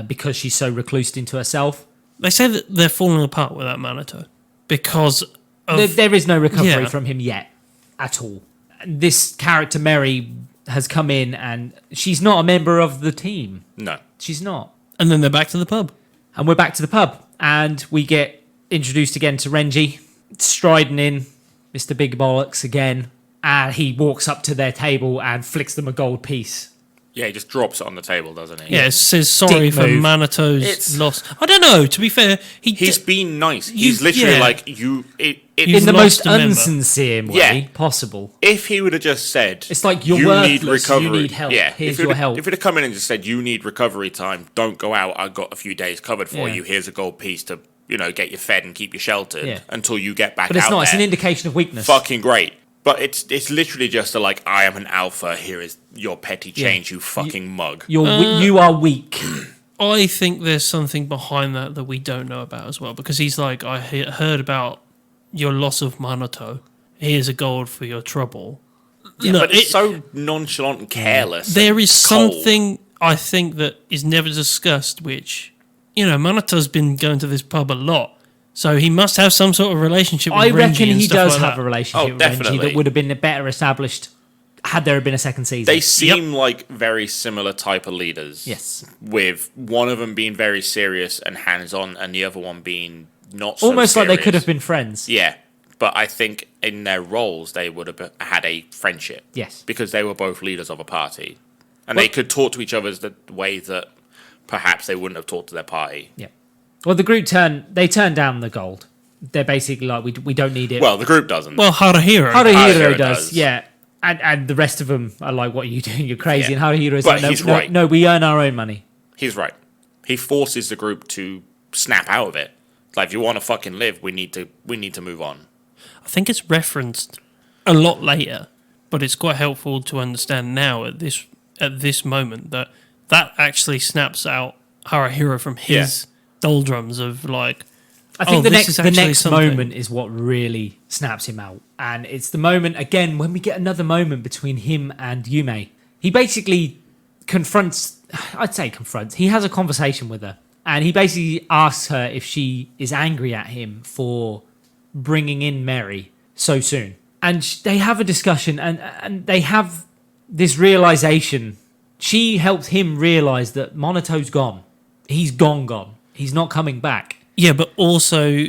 because she's so reclused into herself. They say that they're falling apart without Manato because of... There is no recovery Yeah. from him yet at all. This character, Mary, has come in and she's not a member of the team. no. She's not. And then they're back to the pub. And we're back to the pub. And we get introduced again to Renji, striding in, Mr. Big Bollocks again. And he walks up to their table and flicks them a gold piece. Yeah, he just drops it on the table, doesn't he? Yeah, it says sorry Dick for move. Manato's It's- loss. I don't know, to be fair. He's d- been nice. He's literally yeah. like, you... You've In the lost most a member. unsincere way Yeah. possible. If he would have just said... It's like, you're you worthless, need recovery. you need help, Yeah. here's if he'd your have- help. If he'd have come in and just said, you need recovery time, don't go out, I've got a few days covered for Yeah. you, here's a gold piece to, get you fed and keep you sheltered Yeah. until you get back But it's out not. It's there. an indication of weakness. Fucking great. But it's literally just I am an alpha, here is your petty change, you fucking mug. You are weak. I think there's something behind that we don't know about as well. Because he's like, I heard about your loss of Manato. Here's a gold for your trouble. Yeah, Look, but it's so nonchalant and careless. There and is cold. something I think that is never discussed, which, Manato's been going to this pub a lot. So he must have some sort of relationship with I Renji reckon and he stuff does like have that. a relationship Oh, with Renji definitely. that would have been better established had there been a second season. They seem like very similar type of leaders. Yes. With one of them being very serious and hands-on and the other one being not so Almost like they serious. could have been friends. Yeah. But I think in their roles, they would have had a friendship. Yes. Because they were both leaders of a party. And they could talk to each other the way that perhaps they wouldn't have talked to their party. Yeah. Well, the group turn down the gold. They're basically like, we don't need it. Well, the group doesn't. Well, Haruhiro. Haruhiro does, yeah. And the rest of them are like, what are you doing? You're crazy. Yeah. And Haruhiro's But like, he's right. no, we earn our own money. He's right. He forces the group to snap out of it. Like, if you want to fucking live, we need to move on. I think it's referenced a lot later, but it's quite helpful to understand now at this moment that actually snaps out Haruhiro from his doldrums of like. I think the next something. moment is what really snaps him out, and it's the moment again when we get another moment between him and Yume. He basically confronts. He has a conversation with her, and he basically asks her if she is angry at him for bringing in Mary so soon. And they have a discussion, and they have this realization. She helped him realize that Moneto's gone. He's gone. He's not coming back. Yeah, but also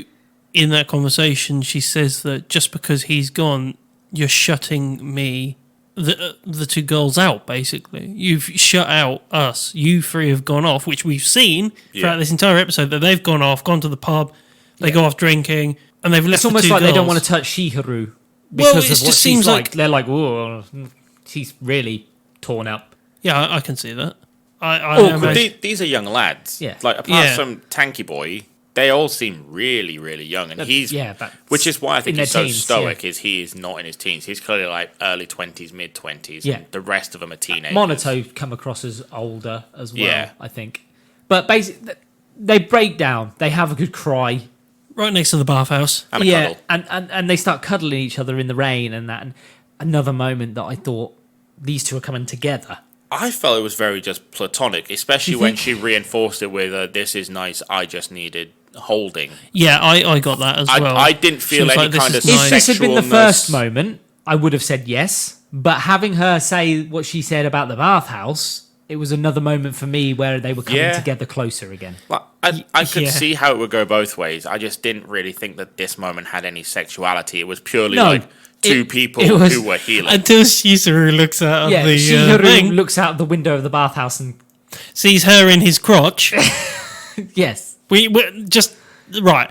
in that conversation, she says that just because he's gone, you're shutting me, the two girls out, basically. You've shut out us. You three have gone off, which we've seen throughout this entire episode, that they've gone off, gone to the pub, they go off drinking, and they've left It's almost the two like girls. they don't want to touch Shiharu Well, because it of what just she's seems like. like- They're like, whoa, she's really torn up. Yeah, I can see that. I Awkward. imagine- These are young lads. Yeah. Like, apart Yeah. from Tanky Boy, they all seem really, really young. And but which is why I think in he's their so teens, stoic, is he is not in his teens. He's clearly like early 20s, mid-20s. Yeah. And the rest of them are teenagers. Monato come across as older as well, Yeah. I think. But basically, they break down. They have a good cry. right next to the bathhouse. And a Yeah, cuddle. and they start cuddling each other in the rain and that. And another moment that I thought these two are coming together. I felt it was very just platonic, especially You when think? she reinforced it with, this is nice, I just needed holding. Yeah, I got that as well. I didn't She feel was any like, this kind of is nice. If this had been the sexualness. first moment, I would have said yes. But having her say what she said about the bathhouse, it was another moment for me where they were coming Yeah. together closer again. Like, I could Yeah. see how it would go both ways. I just didn't really think that this moment had any sexuality. It was purely No, like two it- people it was- who were healing. Until Shizuru looks out Yeah, of the Shiharu thing, looks out the window of the bathhouse and sees her in his crotch. yes. we just right,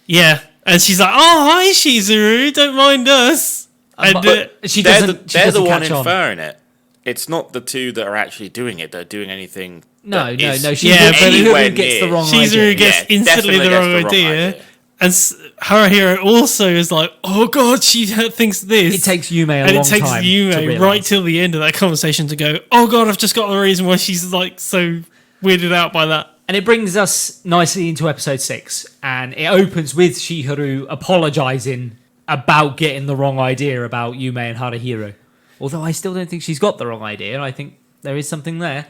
yeah, and she's like, "Oh, hi, Shizuru, don't mind us." And But she they're doesn't. they're the one catch on. inferring it. It's not the two that are actually doing it. They're doing anything. No, that no, is no. Yeah, but anywhere Shiharu gets the near. wrong Shizuru idea. gets Yeah, instantly the definitely wrong gets the wrong idea. idea. And Haruhiro also is like, "Oh God, she thinks this." It takes Yume a and long it takes time to Yume realise. right till the end of that conversation to go, "Oh God, I've just got the reason why she's like so weirded out by that." And it brings us nicely into episode 6, and it opens with Shiharu apologising about getting the wrong idea about Yume and Haruhiro. Although I still don't think she's got the wrong idea. I think there is something there.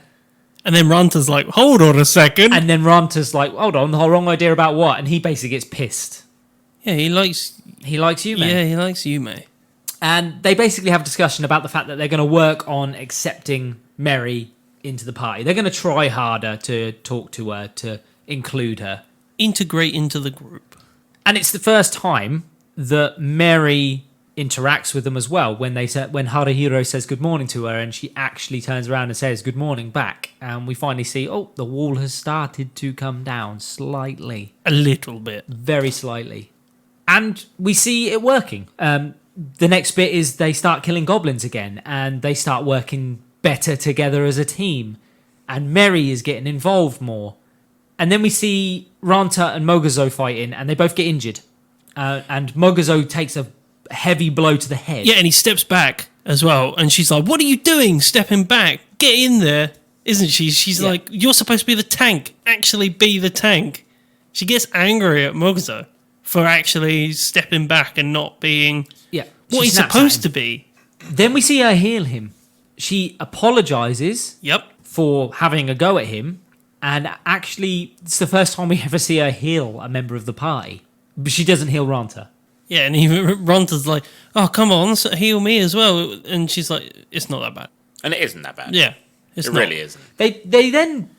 And then Ranta's like, "Hold on a second." And then Ranta's like, hold on, the wrong idea about what? And he basically gets pissed. Yeah, he likes. He likes Yume. Yeah, he likes Yume. And they basically have a discussion about the fact that they're going to work on accepting Mary into the party. They're going to try harder to talk to her, to include her. Integrate into the group. And it's the first time that Mary interacts with them as well. When Haruhiro says good morning to her, and she actually turns around and says good morning back, and we finally see, oh, the wall has started to come down slightly, A little bit. very slightly, and we see it working. The next bit is they start killing goblins again, and they start working better together as a team, and Mary is getting involved more. And then we see Ranta and Mogazo fighting, and they both get injured. And Mogazo takes a heavy blow to the head. Yeah, and he steps back as well, and she's like, "What are you doing? Stepping back. Get in there." Isn't she? She's Yeah. like, "You're supposed to be the tank. Actually be the tank." She gets angry at Mogazo for actually stepping back and not being Yeah, what she he's snaps at supposed him. to be. Then we see her heal him. She apologizes Yep. for having a go at him, and actually, it's the first time we ever see her heal a member of the party. But she doesn't heal Ranta. Yeah, and even Ronta's like, "Oh, come on, heal me as well." And she's like, "It's not that bad." And it isn't that bad. Yeah, it's It not. really isn't. They then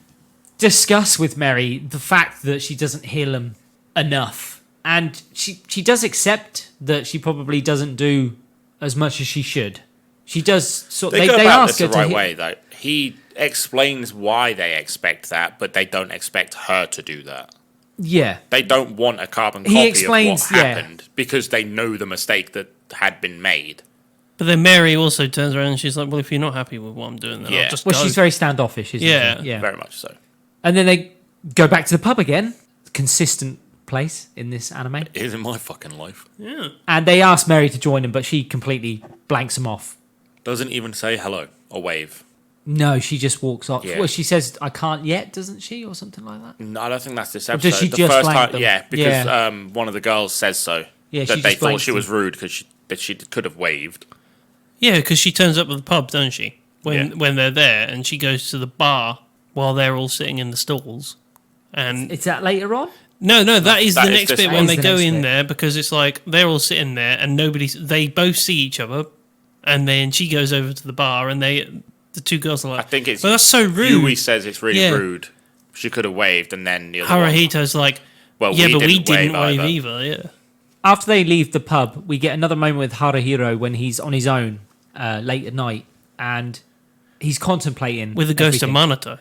discuss with Mary the fact that she doesn't heal him enough, and she does accept that she probably doesn't do as much as she should. She does sort. They go They about ask this her the right to way, though. He explains why they expect that, but they don't expect her to do that. Yeah, They don't want a carbon He copy explains- of what happened because they know the mistake that had been made. But then Mary also turns around and she's like, well, if you're not happy with what I'm doing, then Yeah. I'll just well, go. she's very standoffish, isn't Yeah. she? Yeah. Very much so. And then they go back to the pub again. Consistent place in this anime. It is in my fucking life. Yeah. And they ask Mary to join them, but she completely blanks them off. Doesn't even say hello or wave. No, she just walks off. Yeah. Well, she says, I can't yet, doesn't she? Or something like that. No, I don't think that's this Or episode. does she the just first blank time, them? yeah, because Yeah. one of the girls says so. Yeah, that she they just thought blanks she was them. rude because she could have waved. Yeah, because she turns up at the pub, doesn't she? Yeah. When they're there, and she goes to the bar while they're all sitting in the stalls. And Is that later on? no, that is that the is next this bit one. when That they is the go next in bit. there, because it's like they're all sitting there and they both see each other, and then she goes over to the bar and the two girls are I like, think it's well, that's so rude. Yui says it's really Yeah. rude. She could have waved, and then the other one. Haruhito's like, Well, yeah, but we wave didn't wave either. either. Yeah. After they leave the pub, we get another moment with Haruhiro when he's on his own late at night and he's contemplating With the ghost everything. of Monato.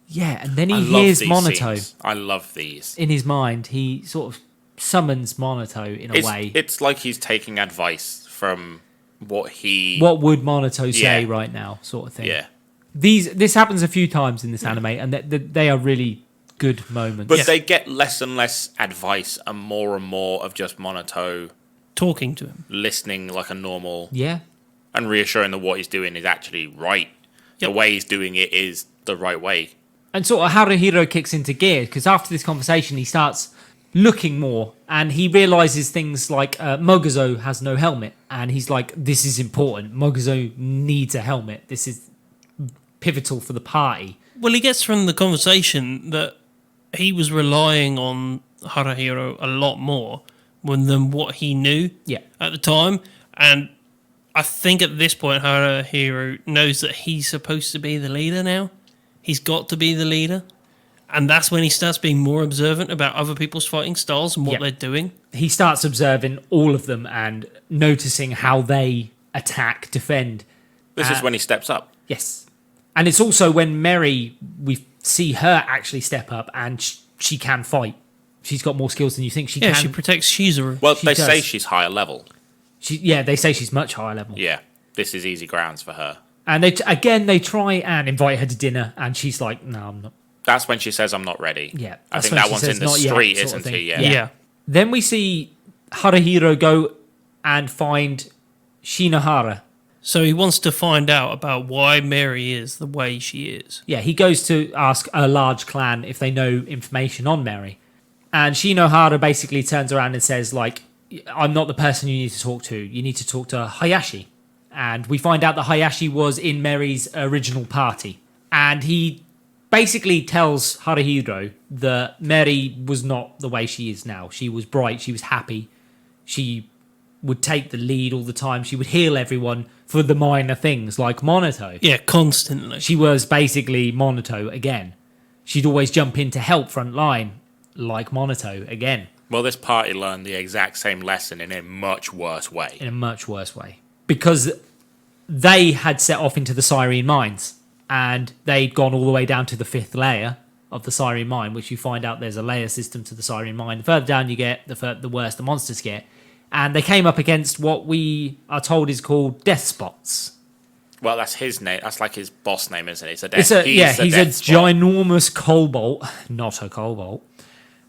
Yeah, and then I he love hears these Monato scenes. I love these. in his mind. He sort of summons Monato in a way. It's like he's taking advice from what he. What would Monato say Yeah. right now, sort of thing. Yeah. This happens a few times in this anime, and they are really good moments. But Yeah. they get less and less advice and more of just Monato Talking to him. listening like a normal yeah, and reassuring that what he's doing is actually right. The Yep. way he's doing it is the right way. and sort of Haruhiro kicks into gear because after this conversation, he starts looking more, and he realizes things like Moguzo has no helmet, and he's like, "This is important. Moguzo needs a helmet. This is pivotal for the party." Well, he gets from the conversation that he was relying on Haruhiro a lot more than what he knew Yeah. at the time. And I think at this point, Haruhiro knows that he's supposed to be the leader now. He's got to be the leader. And that's when he starts being more observant about other people's fighting styles and what Yeah. they're doing. He starts observing all of them and noticing how they attack, defend. This is when he steps up. Yes. And it's also when Mary, we see her actually step up and she can fight. She's got more skills than you think she Yeah, can. she protects Shizuru. Well, She they does. say she's higher level. They say she's much higher level. Yeah, this is easy grounds for her. And they try and invite her to dinner, and she's like, "No, I'm not." That's when she says, "I'm not ready." Yeah, I that's think when that she one's says, in the "Not yet," street, sort of isn't thing. he? yeah. Then we see Haruhiro go and find Shinohara. So he wants to find out about why Mary is the way she is. Yeah, he goes to ask a large clan if they know information on Mary. And Shinohara basically turns around and says, like, "I'm not the person you need to talk to. You need to talk to Hayashi." And we find out that Hayashi was in Mary's original party. And he basically tells Haruhiro that Mary was not the way she is now. She was bright, she was happy, she would take the lead all the time, she would heal everyone for the minor things like Monato. Yeah, constantly. She was basically Monato again. She'd always jump in to help front line like Monato again Well, this party learned the exact same lesson in a much worse way. in a much worse way because they had set off into the Cyrene mines and they'd gone all the way down to the 5th layer of the Cyrene mine, which you find out there's a layer system to the Cyrene mine. The further down you get, the worse the monsters get. And they came up against what we are told is called death spots. Well, that's his name. That's like his boss name, isn't it? It's a death. He's a death spot. ginormous cobalt, not a cobalt,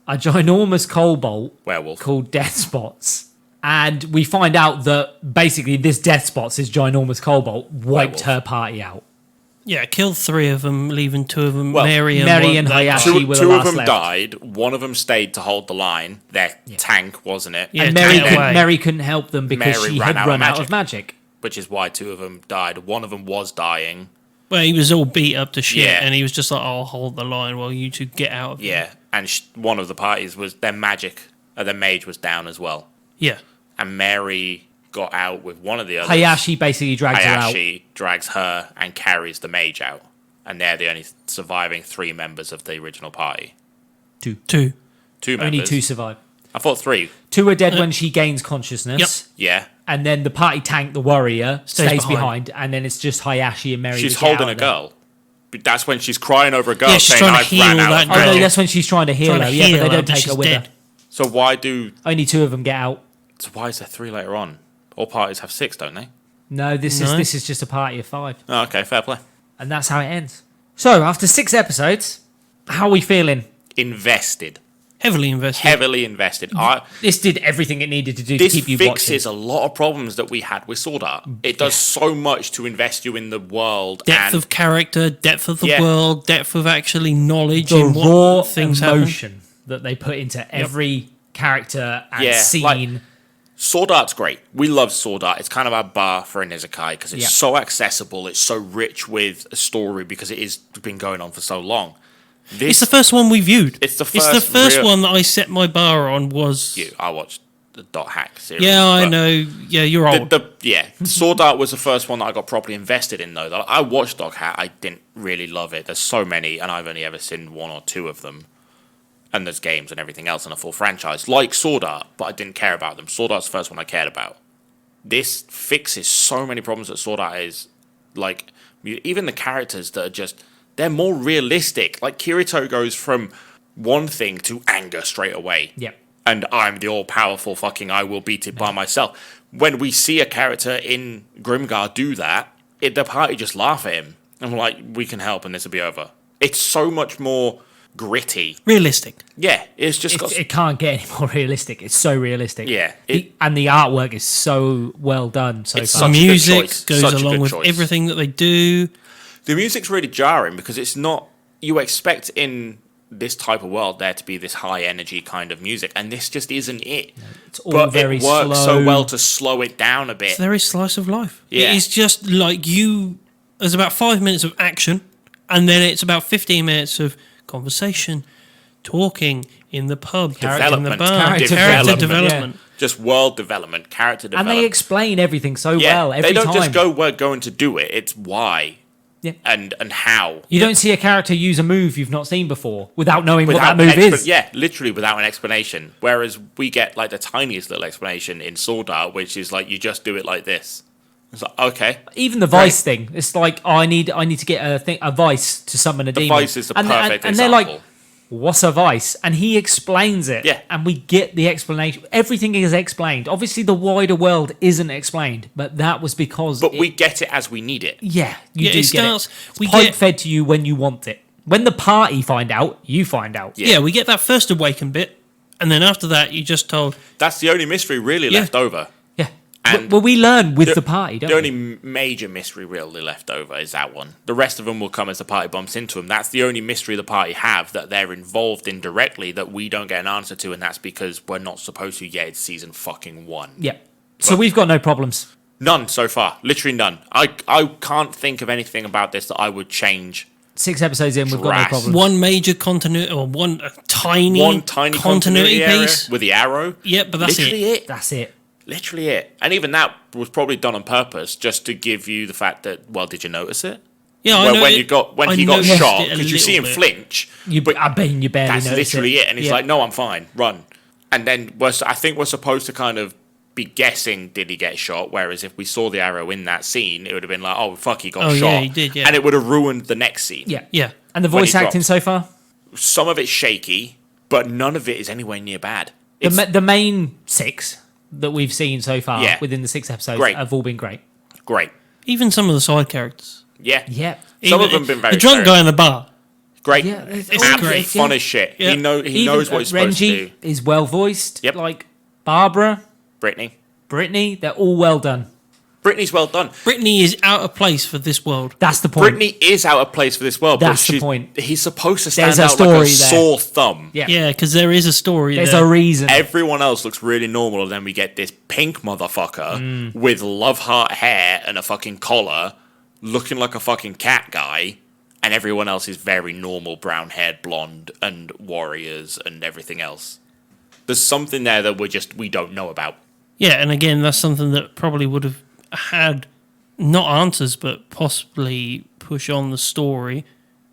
a ginormous cobalt werewolf. called Death Spots. And we find out that basically this Death Spots, this ginormous cobalt, wiped Werewolf. her party out. Yeah, killed 3 of them, leaving 2 of them. Well, Mary and Mary one- and that Hayashi. guy. She were the Two of last them left. died. One of them stayed to hold the line. Their tank, wasn't it? Yeah, And take it away. Mary couldn't help them because Mary she ran had out of run out magic. of magic. Which is why 2 of them died. One of them was dying. Well, he was all beat up to shit, Yeah. and he was just like, "I'll hold the line while you two get out of it." Yeah, and one of the parties was their magic. Their mage was down as well. Yeah. And Mary got out with one of the others. Hayashi basically drags her out. Hayashi drags her and carries the mage out. And they're the only surviving 3 members of the original party. Two. 2 Only members. 2 survive. I thought 3. 2 are dead when she gains consciousness. Yeah. And then the party tank, the warrior, Stays stays behind. behind. And then it's just Hayashi and Mary. She's that get holding out a of there. girl. But that's when she's crying over a girl Yeah, she's saying, trying to I've heal ran out that of Oh, no, girl. that's when she's trying to heal Trying her. to Yeah, heal but they her, don't but take her she's with dead. her. So why do... Only 2 of them get out. So why is there 3 later on? All parties have 6, don't they? No, this is just a party of 5. Oh, okay, fair play. And that's how it ends. So, after 6 episodes, how are we feeling? Invested. Heavily invested. Heavily invested. This did everything it needed to do This to keep you fixes watching. a lot of problems that we had with Sword Art. It does so much to invest you in the world. Depth and of character, depth of the Yeah. world, depth of actually knowledge The in raw what things happen. emotion that they put into every character and scene. like, Sword Art's great. We love Sword Art. It's kind of our bar for an isekai because it's Yeah. so accessible. It's so rich with a story because it has been going on for so long. It's the first one we viewed. It's the It's the first first real- one that I set my bar on was... I watched the Dot Hack series. Yeah, I but know. Yeah, you're old. Sword Art was the first one that I got properly invested in, though. I watched Dog Hat. I didn't really love it. There's so many, and I've only ever seen 1 or 2 of them. And there's games and everything else in a full franchise, like Sword Art, but I didn't care about them. Sword Art's the first one I cared about. This fixes so many problems that Sword Art is. Like, even the characters that are just... They're more realistic. Like, Kirito goes from one thing to anger straight away. Yep. And I'm the all-powerful fucking I will beat it by myself. When we see a character in Grimgar do that, the party just laugh at him. And we're like, we can help and this will be over. It's so much more gritty. Realistic. Yeah, it's just got... It can't get any more realistic. It's so realistic. Yeah, And the artwork is so well done so It's far. such The a good music choice. goes Such a along good with choice. everything that they do. The music's really jarring because it's not... You expect in this type of world there to be this high-energy kind of music, and this just isn't it. It's all But very it works slow. so well to slow it down a bit. It's very slice of life. Yeah. It is just like you... There's about 5 minutes of action, and then it's about 15 minutes of conversation, talking in the pub, in the Development. bar, Character character development, development. Just world development, character And development. they explain everything so Yeah, well every they don't time. just go, we're going to do it. It's why Yeah. and how. You don't see a character use a move you've not seen before without knowing what that an move is. Yeah, literally without an explanation. Whereas we get like the tiniest little explanation in Sword Art, which is like you just do it like this. It's like, okay. Even the vice thing, it's like, oh, I need to get a vice to summon a The demon. vice is the and perfect and they're like, example. what's a vice? And he explains it. Yeah. And we get the explanation. Everything is explained. Obviously, the wider world isn't explained, but that was because. But we get it as we need it. Yeah, you Yeah, do it get starts- it. we It's pipe get- fed to you when you want it. When the party find out, you find out. Yeah. Yeah, we get that first awaken bit, and then after that, you just told, That's the only mystery really Yeah. left over. Yeah. And Well, we learn with the party, don't The we? only major mystery really left over is that one. The rest of them will come as the party bumps into them. That's the only mystery the party have that they're involved in directly that we don't get an answer to, and that's because we're not supposed to yet. It's season fucking 1. Yeah. So we've got no problems. None so far. Literally none. I can't think of anything about this that I would change. 6 episodes in, we've got no Trash. problems. one major continuity, or one tiny, One tiny continuity area piece. with the arrow. Yeah, but that's Literally it. it. That's it. Literally it. And even that was probably done on purpose just to give you the fact that, well, did you notice it? Yeah, I Well, know when it- he got I noticed shot, it a because you see him little bit. flinch. I bet you barely That's notice literally it. And he's Yeah. like, no, I'm fine. Run. And then I think we're supposed to kind of be guessing, did he get shot? Whereas if we saw the arrow in that scene, it would have been like, oh, fuck, he got Oh, shot. yeah, he did, yeah. And it would have ruined the next scene. Yeah. Yeah. And the When voice he acting drops. so far? Some of it's shaky, but none of it is anywhere near bad. The, It's the main 6 that we've seen so far Yeah. within the 6 episodes Great. have all been great. great. Even some of the side characters. Yeah. Yeah. Some Even of them have been very the drunk fair. guy in the bar. Great. Yeah, it's Absolutely great. fun Yeah. as shit. Yeah. He knows what he's supposed to do. Renji is well voiced. Yep. Like Barbara, Brittany. Brittany, they're all well done. Brittany's well done. Brittany is out of place for this world. That's the point. Brittany is out of place for this world. That's but the point. He's supposed to stand There's a out like story a there. sore thumb. Yeah. Yeah, because there is a story There's there. a reason. Everyone else looks really normal, and then we get this pink motherfucker with love heart hair and a fucking collar, looking like a fucking cat guy, and everyone else is very normal, brown-haired, blonde, and warriors and everything else. There's something there that we don't know about. Yeah, and again, that's something that probably would have had not answers, but possibly push on the story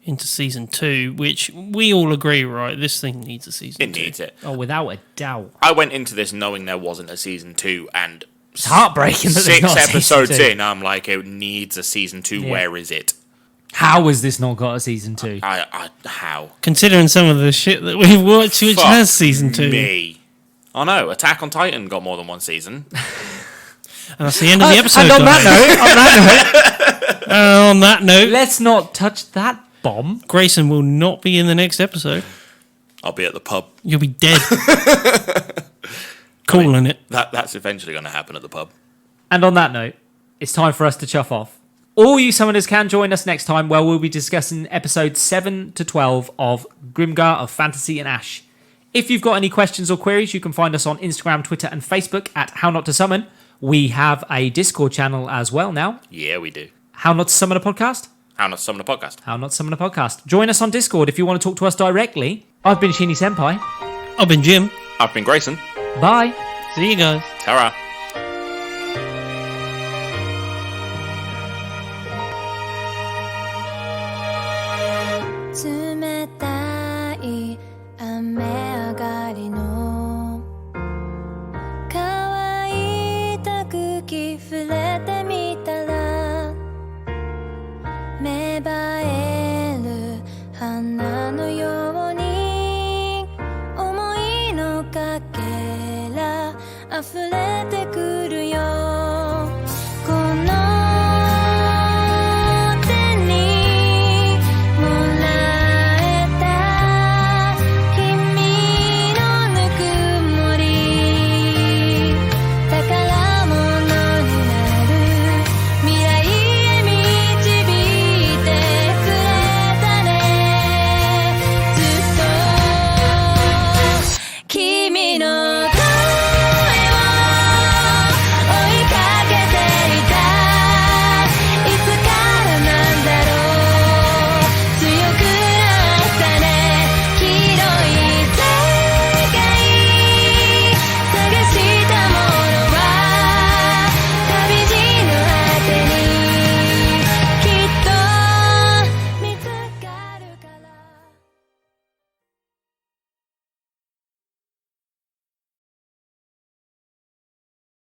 into season 2, which we all agree, right? This thing needs a season It 2. needs it. Oh, without a doubt. I went into this knowing there wasn't a season 2, and It's heartbreaking that there's 6 not a season episodes 2. in, I'm like, it needs a season 2. Yeah. Where is it? How has this not got a season 2? How? Considering some of the shit that we've watched, which Fuck has season 2. Me. Oh no, Attack on Titan got more than one season. And that's the end of the episode. And on guys. On that note, let's not touch that bomb. Grayson will not be in the next episode. I'll be at the pub. You'll be dead. Calling it. That's eventually going to happen at the pub. And on that note, it's time for us to chuff off. All you summoners can join us next time where we'll be discussing episodes 7 to 12 of Grimgar of Fantasy and Ash. If you've got any questions or queries, you can find us on Instagram, Twitter and Facebook at How Not to Summon. We have a Discord channel as well now. Yeah, we do. How Not to Summon a Podcast? How Not to Summon a Podcast. How Not to Summon a Podcast. Join us on Discord if you want to talk to us directly. I've been Sheeny Senpai. I've been Jim. I've been Grayson. Bye. See you guys. Ta-ra.